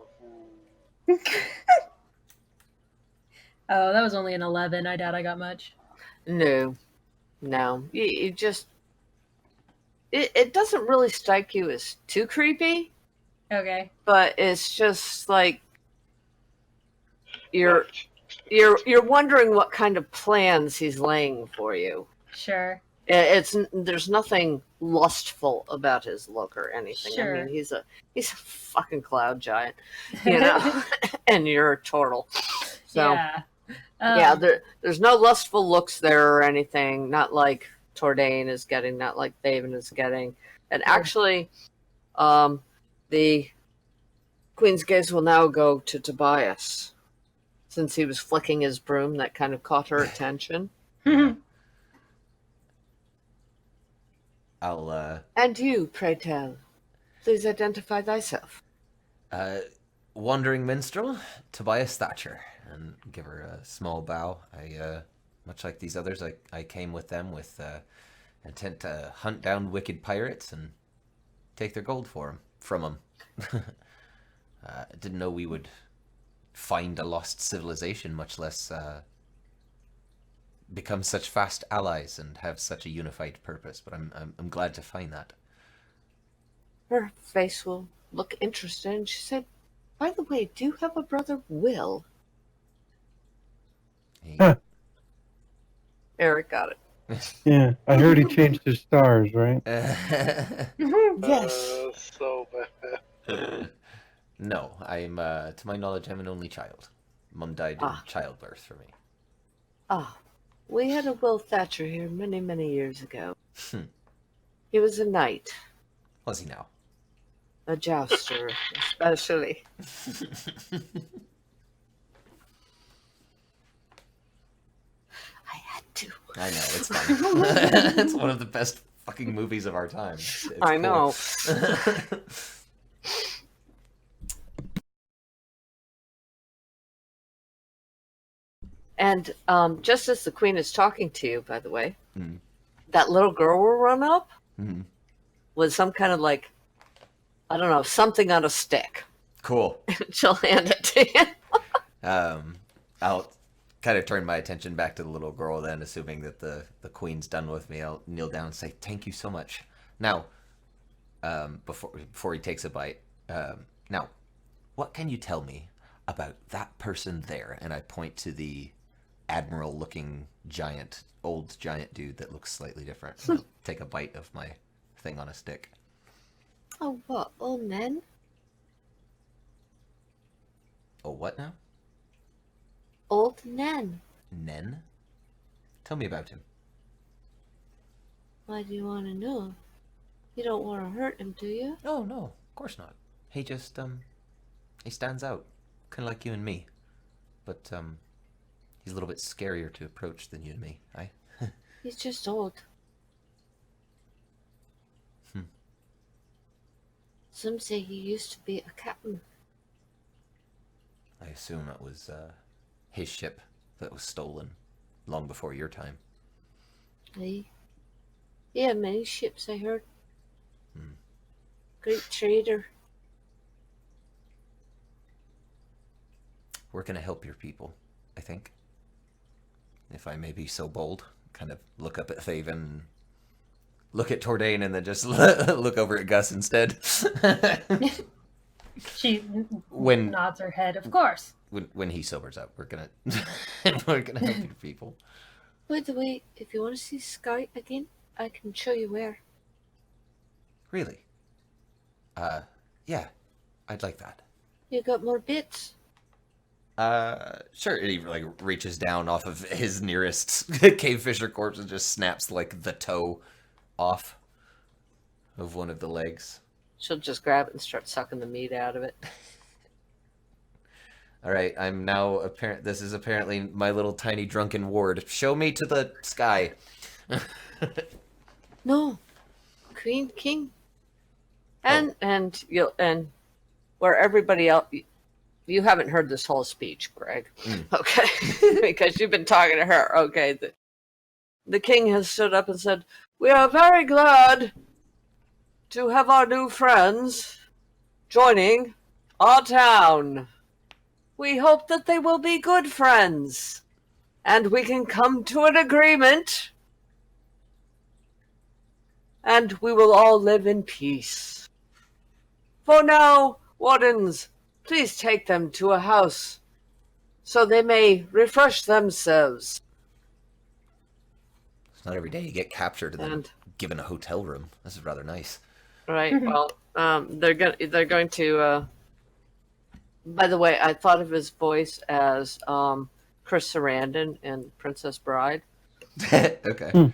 go. Oh, that was only an 11. I doubt I got much. No. You just. It doesn't really strike you as too creepy, Okay. but it's just like you're wondering what kind of plans he's laying for you. Sure. There's nothing lustful about his look or anything. Sure. I mean, he's a fucking cloud giant, you know, and you're a turtle. So Yeah. yeah, there's no lustful looks there or anything. Not like Tordain is getting, not like Thaven is getting. And actually, the Queen's gaze will now go to Tobias, since he was flicking his broom. That kind of caught her attention. I'll, And you, pray tell, please identify thyself. Wandering minstrel, Tobias Thatcher, and give her a small bow. Much like these others, I came with them with intent to hunt down wicked pirates and take their gold from them. Didn't know we would find a lost civilization, much less become such fast allies and have such a unified purpose. But I'm glad to find that. Her face will look interested, and she said, by the way, do you have a brother, Will? He- Huh. Eric got it. Yeah, I heard he changed his stars, right? Yes. So bad. No, I'm to my knowledge, I'm an only child. Mum died in childbirth for me. Ah, we had a Will Thatcher here many, many years ago. Hmm. He was a knight, Was he now? a jouster, especially. I had to. I know, it's fun. It's one of the best fucking movies of our time. It's I cool. know. And just as the queen is talking to you, by the way, Mhm. that little girl will run up Mhm. with some kind of like, I don't know, something on a stick. Cool. She'll hand it to you. I'll kind of turn my attention back to the little girl then, assuming that the queen's done with me. I'll kneel down and say, thank you so much. Now, before he takes a bite, now, what can you tell me about that person there? And I point to the admiral-looking giant, old giant dude that looks slightly different. And I'll take a bite of my thing on a stick. Oh, what? Old men? Oh, what now? Old Nen. Nen? Tell me about him. Why do you want to know? You don't want to hurt him, do you? Oh, no, of course not. He just, he stands out. Kind of like you and me. But, he's a little bit scarier to approach than you and me, aye? He's just old. Some say he used to be a captain. I assume it was, his ship that was stolen long before your time. He had many ships, I heard. Great trader. We're gonna help your people, I think. If I may be so bold. Kind of look up at Thaven, look at Tordain, and then just look over at Gus instead. She When- nods her head. Of course. when he sobers up, we're gonna help your people. By the way, if you want to see Sky again, I can show you where. Really? Yeah, I'd like that. You got more bits? Sure. And he like reaches down off of his nearest cave fisher corpse and just snaps like the toe off of one of the legs. She'll just grab it and start sucking the meat out of it. All right, I'm now apparent. This is apparently my little tiny drunken ward. Show me to the sky. No, Queen, King, and where everybody else. You haven't heard this whole speech, Greg. Okay, because you've been talking to her. Okay, the king has stood up and said, "We are very glad to have our new friends joining our town. We hope that they will be good friends, and we can come to an agreement, and we will all live in peace. For now, wardens, please take them to a house so they may refresh themselves." It's not every day you get captured and then And given a hotel room. This is rather nice. right, well, they're going to. By the way, I thought of his voice as Chris Sarandon in Princess Bride. Okay.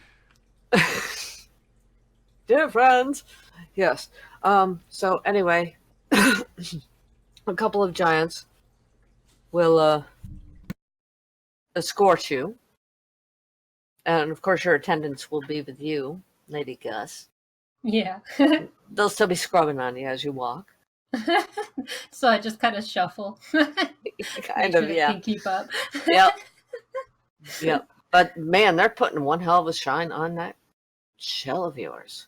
Dear friends, yes. So anyway, a couple of giants will escort you, and of course your attendants will be with you, Lady Gus. Yeah. They'll still be scrubbing on you as you walk. So I just kind of shuffle. Kind Make of, sure they yeah. can keep up. Yep. Yep. But man, they're putting one hell of a shine on that shell of yours.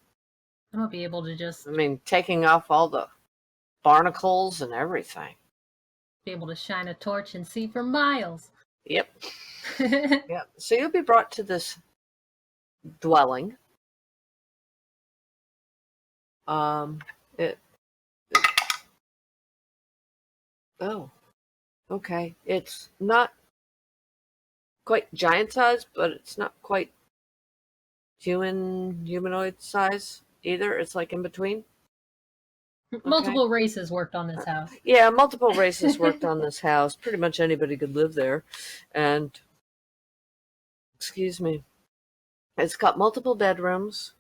I'm gonna be able to just I mean, taking off all the barnacles and everything. be able to shine a torch and see for miles. Yep. Yep. So you'll be brought to this dwelling. It. Oh. Okay. It's not quite giant size, but it's not quite humanoid size either. It's like in between. Multiple races worked on this house. Yeah, multiple races worked on this house. Pretty much anybody could live there. And, excuse me, it's got multiple bedrooms.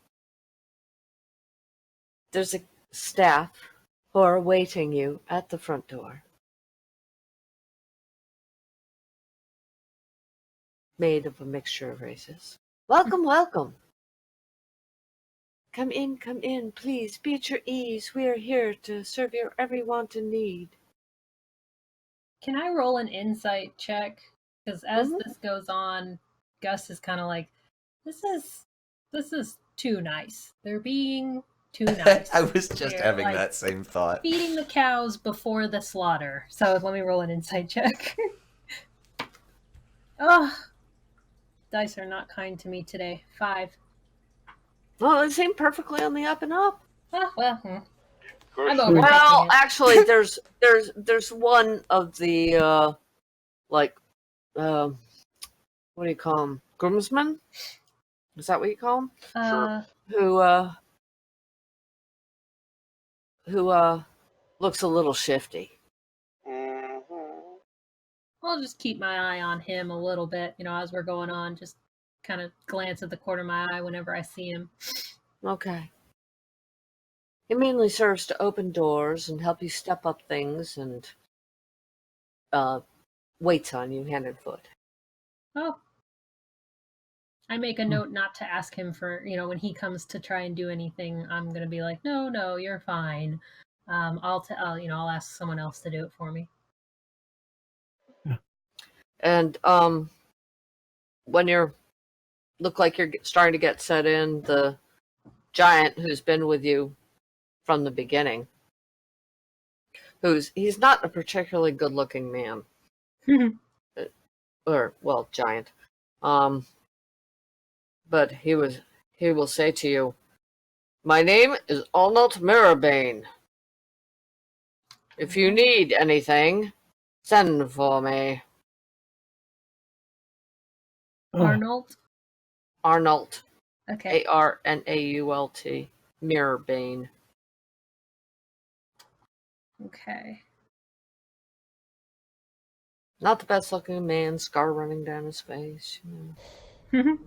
There's a staff who are awaiting you at the front door. Made of a mixture of races. Welcome, welcome. Come in, please. Be at your ease. We are here to serve your every want and need. Can I roll an insight check? Because as Mhm. this goes on, Gus is kind of like, "This is too nice. They're being too nice." I was just They're, having like, that same thought. feeding the cows before the slaughter. So let me roll an insight check. Oh, dice are not kind to me today. 5. Well, it seemed perfectly on the up and up. Oh, well, Of course, I'm over. Well, it. actually, there's one of the what do you call them? Groomsmen? Is that what you call them? Who looks a little shifty. Mhm. I'll just keep my eye on him a little bit, as we're going on. Just kind of glance at the corner of my eye whenever I see him. Okay. It mainly serves to open doors and help you step up things and waits on you hand and foot. Oh. I make a note not to ask him for, when he comes to try and do anything, I'm going to be like, no, you're fine. I'll ask someone else to do it for me. And when you're look like you're starting to get set in, the giant who's been with you from the beginning, he's not a particularly good looking man. Or well, giant. But he will say to you, "My name is Arnold Mirabane. If you need anything, send for me." Oh, Arnold? Arnold. Okay. Arnault. Mirabane. Okay. Not the best looking man, scar running down his face. You know.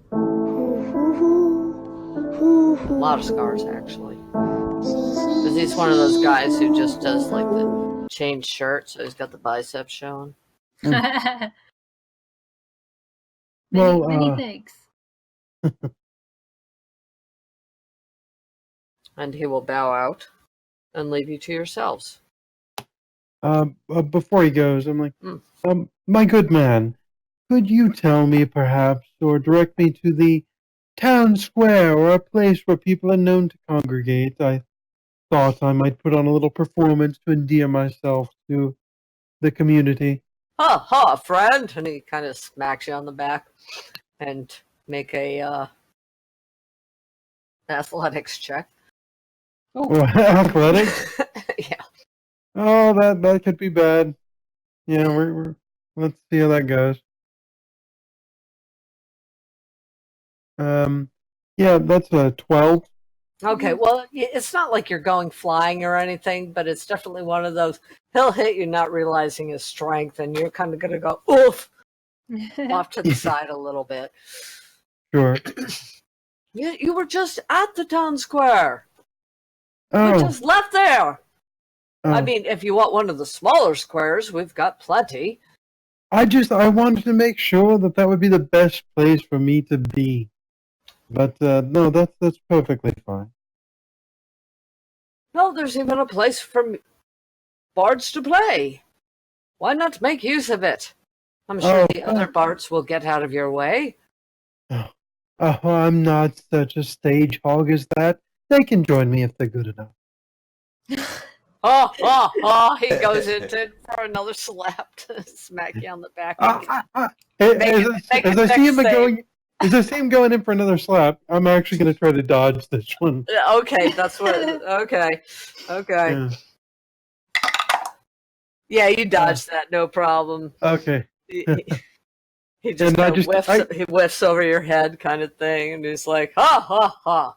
A lot of scars, actually. Because he's one of those guys who just does like the chain shirt, so he's got the biceps showing. many, Well, many thanks. And he will bow out and leave you to yourselves. Before he goes, I'm like, Hmm. my good man, could you tell me perhaps, or direct me to the town square or a place where people are known to congregate? I thought I might put on a little performance to endear myself to the community. Ha ha, friend! And he kind of smacks you on the back and make a athletics check. Oh, athletics? Yeah. Oh, that could be bad. Yeah, we're let's see how that goes. Yeah, that's a 12. Okay, well, it's not like you're going flying or anything, but it's definitely one of those. He'll hit you not realizing his strength, and you're kind of going to go oof off to the side a little bit. Sure. You were just at the town square. You Oh, just left there. I oh. mean, if you want one of the smaller squares, we've got plenty. I wanted to make sure that would be the best place for me to be. But no, that's perfectly fine. No, there's even a place for bards to play. Why not make use of it? I'm sure the other bards will get out of your way. Oh, I'm not such a stage hog as that. They can join me if they're good enough. He goes into for another slap to smack you on the back. As I see him going in for another slap, I'm actually going to try to dodge this one. Okay, that's what. Okay. Yeah. Yeah, you dodged that, no problem. Okay. He just And he whiffs over your head, kind of thing, and he's like, ha ha ha.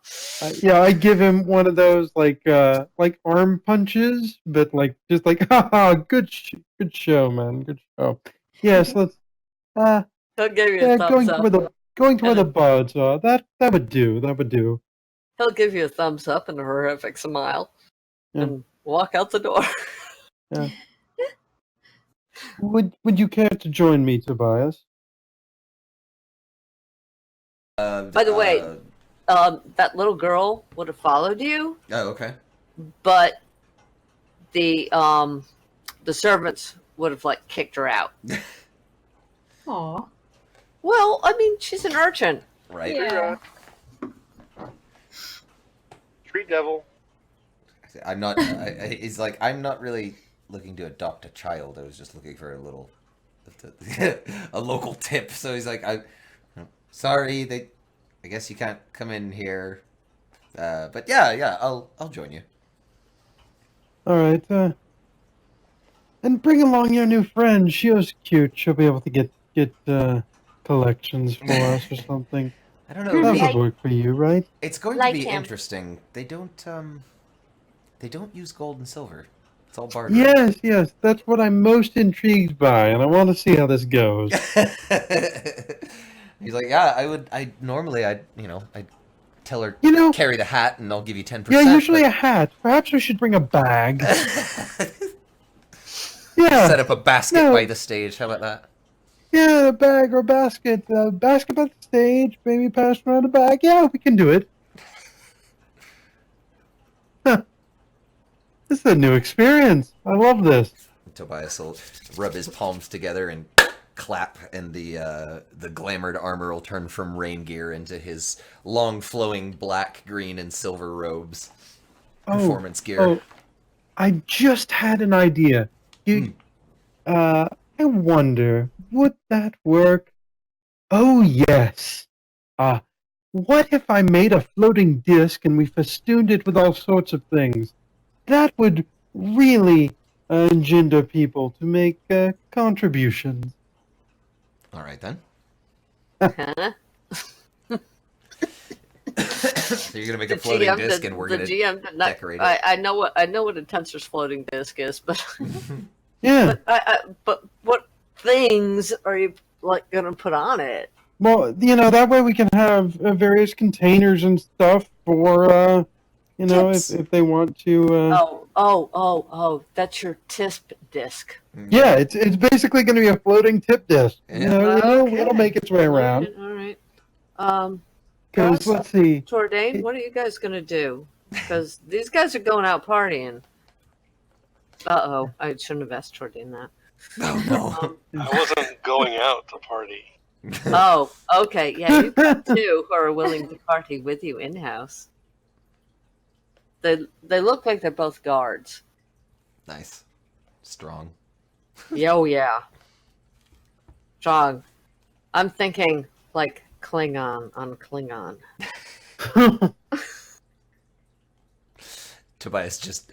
Yeah, I give him one of those like arm punches, but just like haha, good show, man, good show. Yes, let's He'll give you a thumbs up. Going to where the buds are. That would do. That would do. He'll give you a thumbs up and a horrific smile, and walk out the door. Yeah. Would you care to join me, Tobias? By the way, that little girl would have followed you. Oh, okay. But the servants would have kicked her out. Aw. Well, I mean, she's an urchin. Right. Yeah. Street devil. I'm not. He's like, I'm not really looking to adopt a child. I was just looking for a little, a local tip. So he's like, sorry, I guess you can't come in here. But yeah, I'll join you. All right. And bring along your new friend. She was cute. She'll be able to get collections for us or something. I don't know. That would work for you, right? It's going to be interesting. They don't use gold and silver. It's all barter. Yes. That's what I'm most intrigued by, and I want to see how this goes. He's like, yeah, I'd tell her, carry the hat and I'll give you 10%. Yeah, usually a hat. Perhaps we should bring a bag. Yeah. Set up a basket by the stage. How about that? Yeah, a bag or a basket. Basket by the stage, maybe pass around a bag. Yeah, we can do it. Huh. This is a new experience. I love this. Tobias will rub his palms together and clap, and the glamored armor will turn from rain gear into his long flowing black, green, and silver robes. Performance gear. Oh, I just had an idea. I wonder, would that work? Oh yes. What if I made a floating disc and we festooned it with all sorts of things? That would really engender people to make contributions. All right, then. Huh? So you're gonna make a floating disc, and we're the gonna GM did not. decorate it. I know what a Tensor's floating disc is, but Yeah. but what things are you like gonna put on it? Well, that way we can have various containers and stuff for, Tips. if they want to. Oh! That's your TISP disc. Yeah, it's basically going to be a floating tip disc. Yeah. It'll make its way around. All right. Because Gus, let's see. Tordain, what are you guys gonna do? Because these guys are going out partying. I shouldn't have asked Tordain that. Oh no. I wasn't going out to party. Oh, okay. Yeah, you've got two who are willing to party with you in house. They look like they're both guards. Nice. Strong. Yeah. Strong. I'm thinking like Klingon on Klingon. Tobias just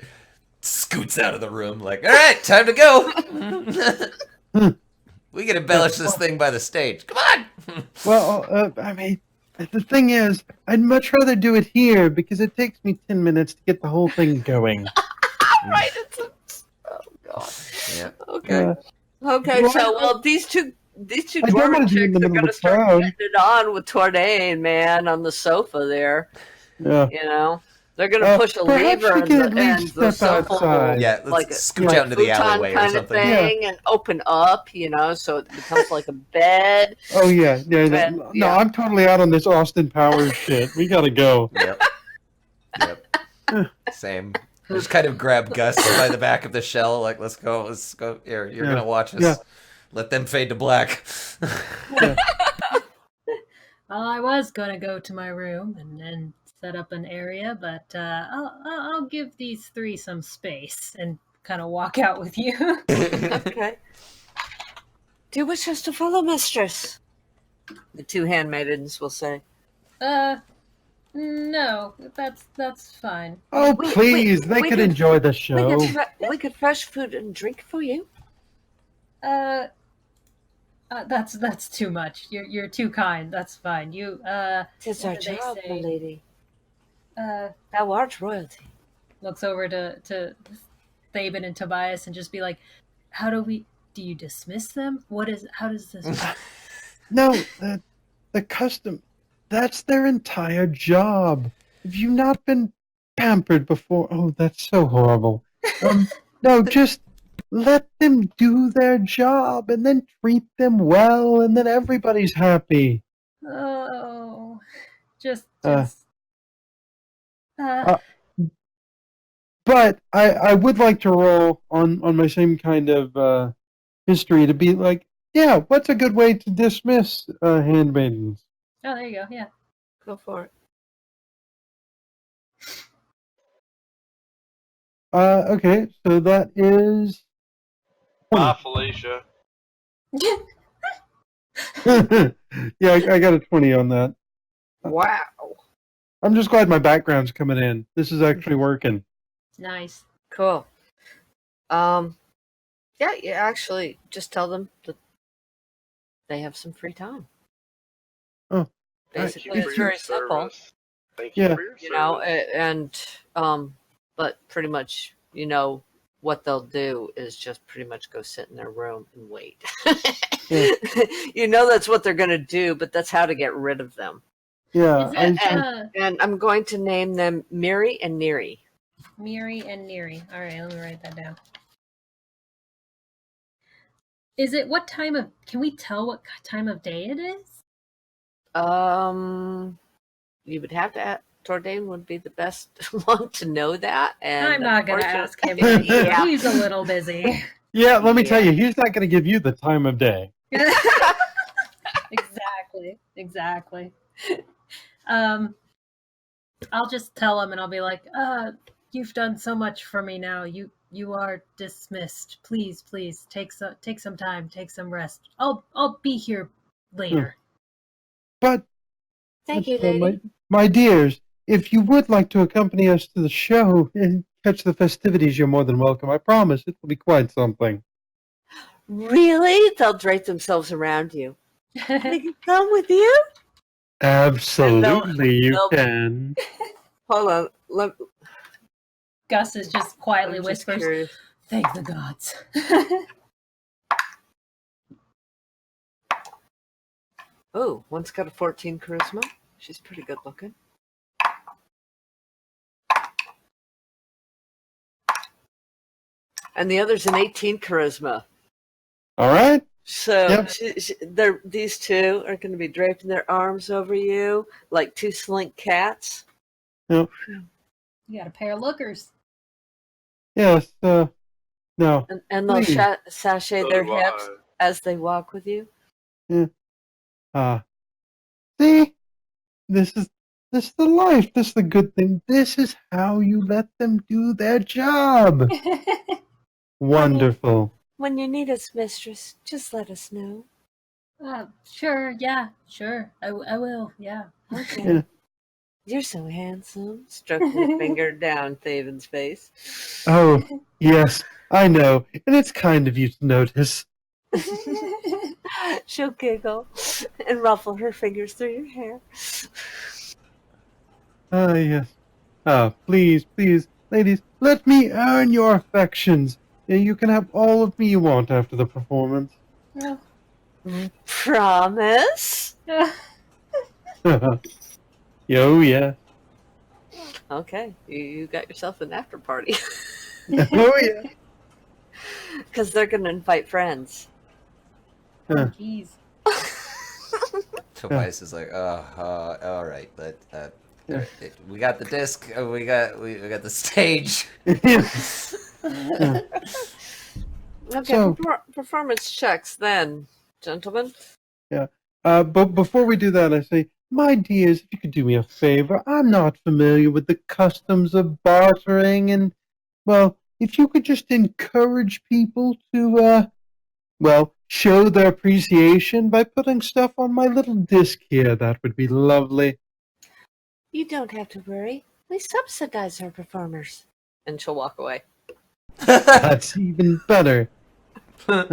scoots out of the room like, all right, time to go. We can embellish this thing by the stage. Come on. Well, I mean, the thing is, I'd much rather do it here because it takes me 10 minutes to get the whole thing going. Right. Oh God. Yeah. Okay. Okay. So these two I don't dwarven want to do it in chicks the are middle gonna of the start crowd. getting it on with Tordain, man, on the sofa there. Yeah. They're gonna push a perhaps lever we can at and least the step sofa outside. Yeah, let's like a scooch out into the futon alleyway or kind of something. thing and open up, so it becomes like a bed. Oh, yeah. And, No, yeah. I'm totally out on this Austin Powers shit. We gotta go. Yep. Same. Just kind of grab Gus by the back of the shell, like, let's go. Here, you're gonna watch us. Yeah. Let them fade to black. Well, I was gonna go to my room and set up an area, but I'll give these three some space and kind of walk out with you. Okay. Do you wish us to follow, mistress? The two handmaidens will say. No, that's fine. Oh, We- please. we- They we could could- enjoy the show. We could fresh food and drink for you. That's too much. You're too kind. That's fine. You Tis what our did they job, say? my lady. Thou art royalty. looks over to Thaben and Tobias and just be like, do you dismiss them? How does this work? No, the custom, that's their entire job. Have you not been pampered before? Oh, that's so horrible. No, just let them do their job and then treat them well and then everybody's happy. Oh, just But I would like to roll on my same kind of history to be like, yeah, what's a good way to dismiss handmaidens? oh, there you go. Yeah. Go for it. Okay, so that is 20. Bye, Felicia. Yeah, I got a 20 on that. Wow. I'm just glad my background's coming in. This is actually working. Nice. Cool. Yeah, you actually just tell them that they have some free time. Oh. Thank Basically, you for it's your very simple. service. Thank you Yeah. for your You know, service. but pretty much, what they'll do is just pretty much go sit in their room and wait. Yeah. That's what they're going to do, but that's how to get rid of them. Yeah, Is I, it And I'm going to name them Miri and Neri. Miri and Neri? All right, let me write that down. Is it can we tell what time of day it is? You would have to Tordain would be the best one to know that. And I'm not going to ask him. unfortunately- Yeah. He's a little busy. yeah, let me Yeah. tell you, he's not going to give you the time of day. Exactly. I'll just tell him and I'll be like, you've done so much for me now. You are dismissed. Please take some time, take some rest. I'll be here later. But, Thank you, but, lady. my dears, if you would like to accompany us to the show and catch the festivities, you're more than welcome. I promise it will be quite something. Really? They'll drape themselves around you. They can come with you? Absolutely, you they'll- can. Hold on. Gus is just quietly I'm just whispers, curious. "Thank the gods." Oh, one's got a 14 charisma. She's pretty good looking. And the other's an 18 charisma. All right. So Yep. these two are going to be draping their arms over you like two slink cats. Yep. You got a pair of lookers. Yes. No. And they'll Please. sashay So their do hips I. as they walk with you. See, this is the life. This is the good thing. This is how you let them do their job. Wonderful. When you need us, mistress, just let us know. Sure, yeah, sure. I will, yeah. Okay. Yeah. You're so handsome. Stroking a finger down Thaven's face. Oh, yes, I know, and it's kind of you to notice. She'll giggle and ruffle her fingers through your hair. Ah, yes. Please, please, ladies, let me earn your affections. Yeah, you can have all of me you want after the performance. Oh. Promise? Oh, yeah. Okay, you got yourself an after party. Oh, yeah. Because they're going to invite friends. Huh. Jeez. Tobias is like, all right, but Yeah. we got the disc, we got the stage. Okay, So- performance checks then, gentlemen. But before we do that, I say, my dears, if you could do me a favor, I'm not familiar with the customs of bartering, and, well, if you could just encourage people to, show their appreciation by putting stuff on my little disc here, that would be lovely. You don't have to worry. We subsidize our performers. And she'll walk away. That's even better. All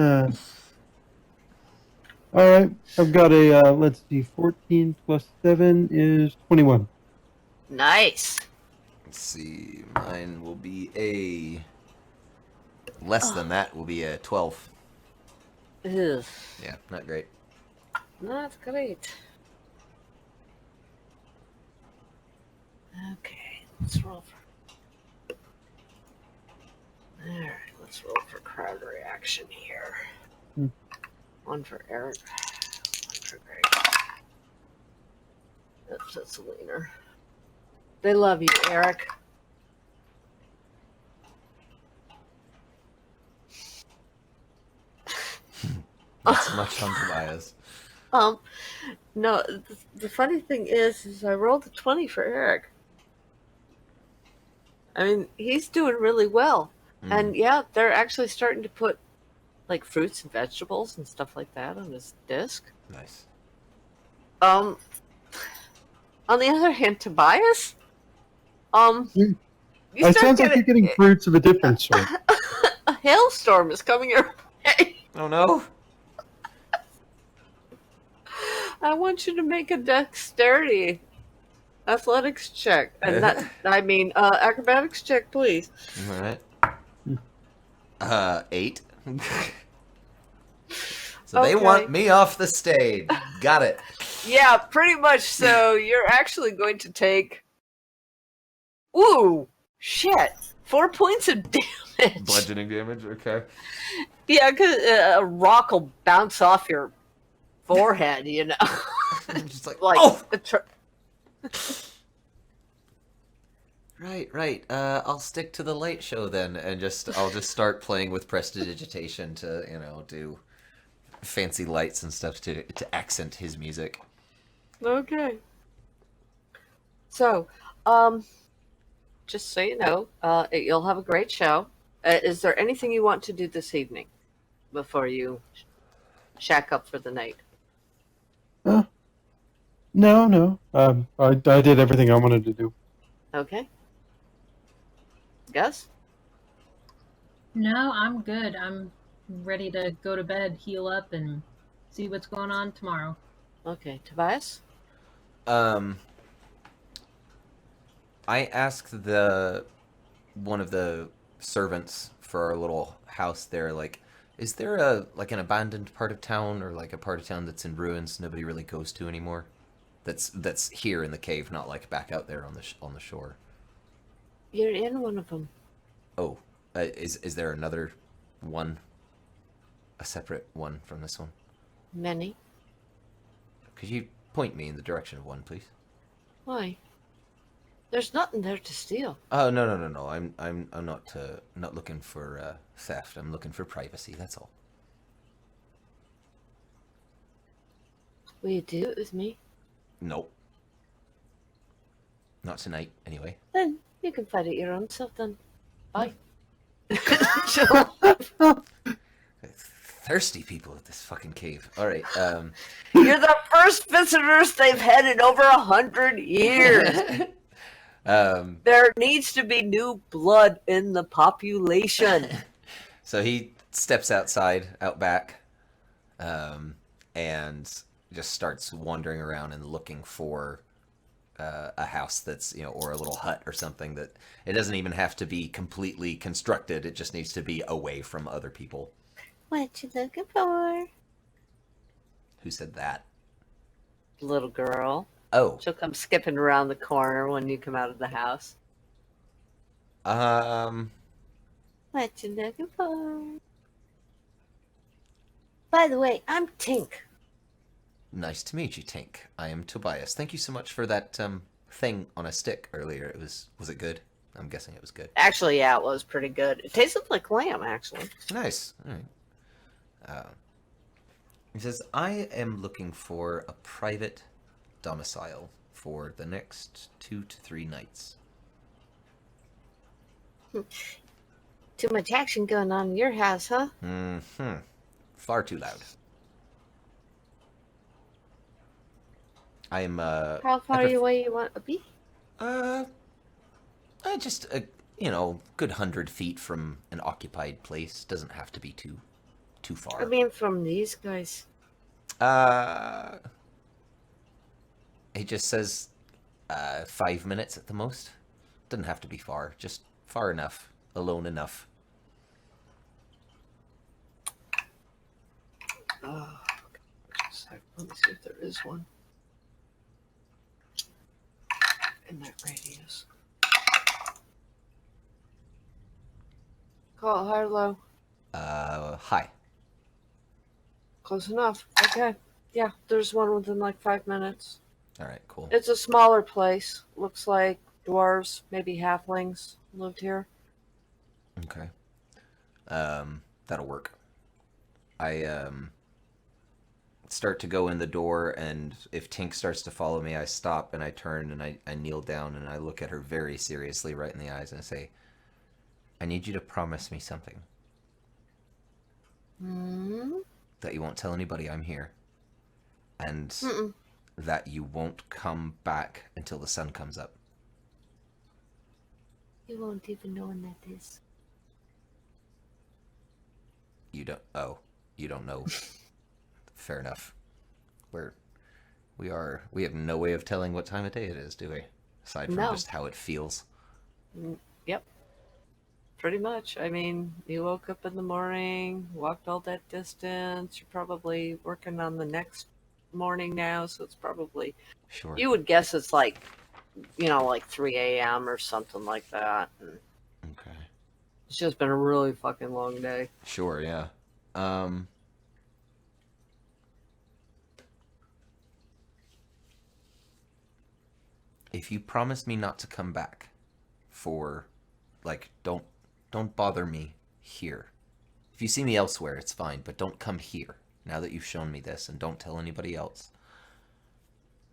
right, I've got a, let's see, 14 plus 7 is 21. Nice. Let's see, mine will be a less than that. Will be a 12. Ugh, Yeah, not great. not great. Okay, let's roll for. Alright, let's roll for crowd reaction here. Hmm. One for Eric, one for Greg. Oops, that's a leaner. They love you, Eric. That's much on Tobias. No, the funny thing is I rolled a 20 for Eric. I mean, he's doing really well. Mm. And yeah, they're actually starting to put like fruits and vegetables and stuff like that on his disc. Nice. On the other hand, Tobias, you It start sounds like you're getting fruits of a different sort. a hailstorm is coming your way. Oh no. I want you to make a dexterity athletics check, and that I mean acrobatics check, please. All right. 8. So they Okay. want me off the stage. Got it. Yeah, pretty much. So you're actually going to take. Ooh, shit! 4 points of damage. Bludgeoning damage. Okay. Yeah, because a rock will bounce off your forehead, you know. Just like Like oh. Right. I'll stick to the light show then, and I'll just start playing with prestidigitation to do fancy lights and stuff to accent his music. Okay. So, just so you know, you'll have a great show. Is there anything you want to do this evening before you shack up for the night? No. I did everything I wanted to do. Okay. Gus? No, I'm good. I'm ready to go to bed, heal up, and see what's going on tomorrow. Okay. Tobias? I asked one of the servants for our little house there, like, is there an abandoned part of town, or like a part of town that's in ruins nobody really goes to anymore? That's here in the cave, not like back out there on on the shore. You're in one of them. Oh, is there another one? A separate one from this one? Many. Could you point me in the direction of one, please? Why? There's nothing there to steal. Oh, no. I'm not looking for theft. I'm looking for privacy. That's all. Will you do it with me? Nope. Not tonight, anyway. Then you can fight it your own self then. Bye. Thirsty people at this fucking cave. All right. You're the first visitors they've had in over 100 years. There needs to be new blood in the population. So he steps out back, and just starts wandering around and looking for a house that's, or a little hut or something that it doesn't even have to be completely constructed. It just needs to be away from other people. What you looking for? Who said that? Little girl. Oh, She'll come skipping around the corner when you come out of the house. What you looking for? By the way, I'm Tink. nice to meet you, Tink. I am Tobias. Thank you so much for that thing on a stick earlier. Was it good? I'm guessing it was good. Actually, yeah, it was pretty good. It tasted like lamb, actually. Nice. All right. He says, I am looking for a private domicile for the next 2 to 3 nights. Too much action going on in your house, huh? Mm-hmm. Far too loud. I'm, How far away you want to be? Just a, good 100 feet from an occupied place. Doesn't have to be too far. I mean, from these guys. He just says 5 minutes at the most. Doesn't have to be far, just far enough, alone enough. Oh, let me see if there is one in that radius. Call it high or low? Hi. Close enough. Okay. Yeah, there's one within like 5 minutes. All right, cool. It's a smaller place. Looks like dwarves, maybe halflings lived here. Okay. That'll work. I start to go in the door, and if Tink starts to follow me, I stop and I turn and I kneel down and I look at her very seriously right in the eyes and I say, I need you to promise me something. That you won't tell anybody I'm here. And that you won't come back until the sun comes up. You won't even know when that is. You don't know. Fair enough. We have no way of telling what time of day it is, do we? Aside from No. just how it feels. Yep. Pretty much. I mean, you woke up in the morning, walked all that distance. You're probably working on the next morning now, so it's probably, Sure. you would guess it's like, like 3 a.m. or something like that. And Okay. it's just been a really fucking long day. Sure, yeah. If you promise me not to come back for, don't bother me here. If you see me elsewhere, it's fine, but don't come here now that you've shown me this, and don't tell anybody else.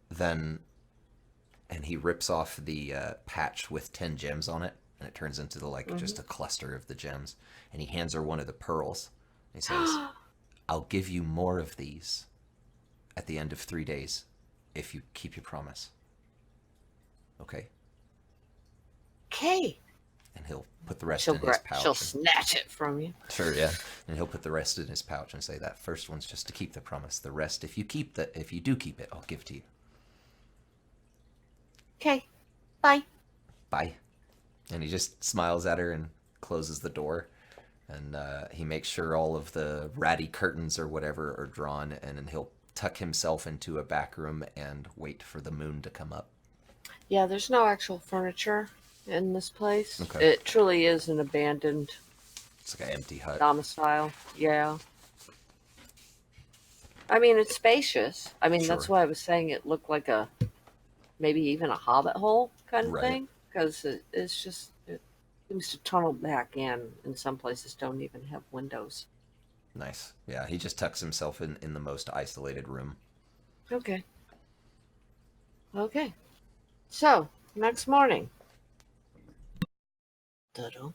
Then, and he rips off the patch with 10 gems on it, and it turns into just a cluster of the gems, and he hands her one of the pearls. He says, I'll give you more of these at the end of 3 days if you keep your promise. Okay? Okay. And he'll put the rest in his pouch. She'll snatch it from you. Sure, yeah. And he'll put the rest in his pouch and say, that first one's just to keep the promise. The rest, if you do keep it, I'll give to you. Okay. Bye. Bye. And he just smiles at her and closes the door. And he makes sure all of the ratty curtains or whatever are drawn, and then he'll tuck himself into a back room and wait for the moon to come up. Yeah, there's no actual furniture in this place. Okay. It truly is an abandoned It's like an empty hut. domicile. Yeah. I mean, it's spacious. I mean, that's Sure. why I was saying it looked like maybe even a hobbit hole kind of Right. thing. Because it's just, it seems to tunnel back in, and some places don't even have windows. Nice. Yeah, he just tucks himself in the most isolated room. Okay. Okay. So, next morning. Da-dum.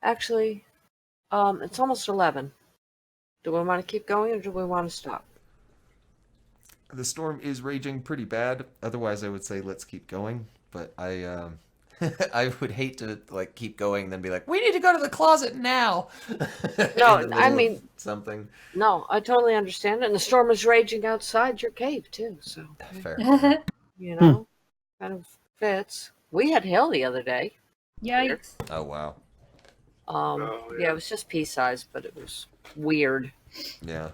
Actually, it's almost 11. Do we want to keep going or do we want to stop? The storm is raging pretty bad. Otherwise, I would say let's keep going. But I I would hate to like keep going and then be like, we need to go to the closet now. No, In the I middle of mean- something. No, I totally understand it. And the storm is raging outside your cave, too. So, Fair. you know, kind of fits. We had hail the other day. Yikes. Oh wow. Oh, Yeah, yeah. it was just pea size, but it was weird. Yeah.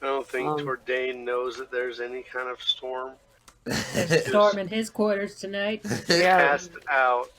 I don't think Um, Tordain knows that there's any kind of storm. There's a storm in his quarters tonight. Yeah. Cast out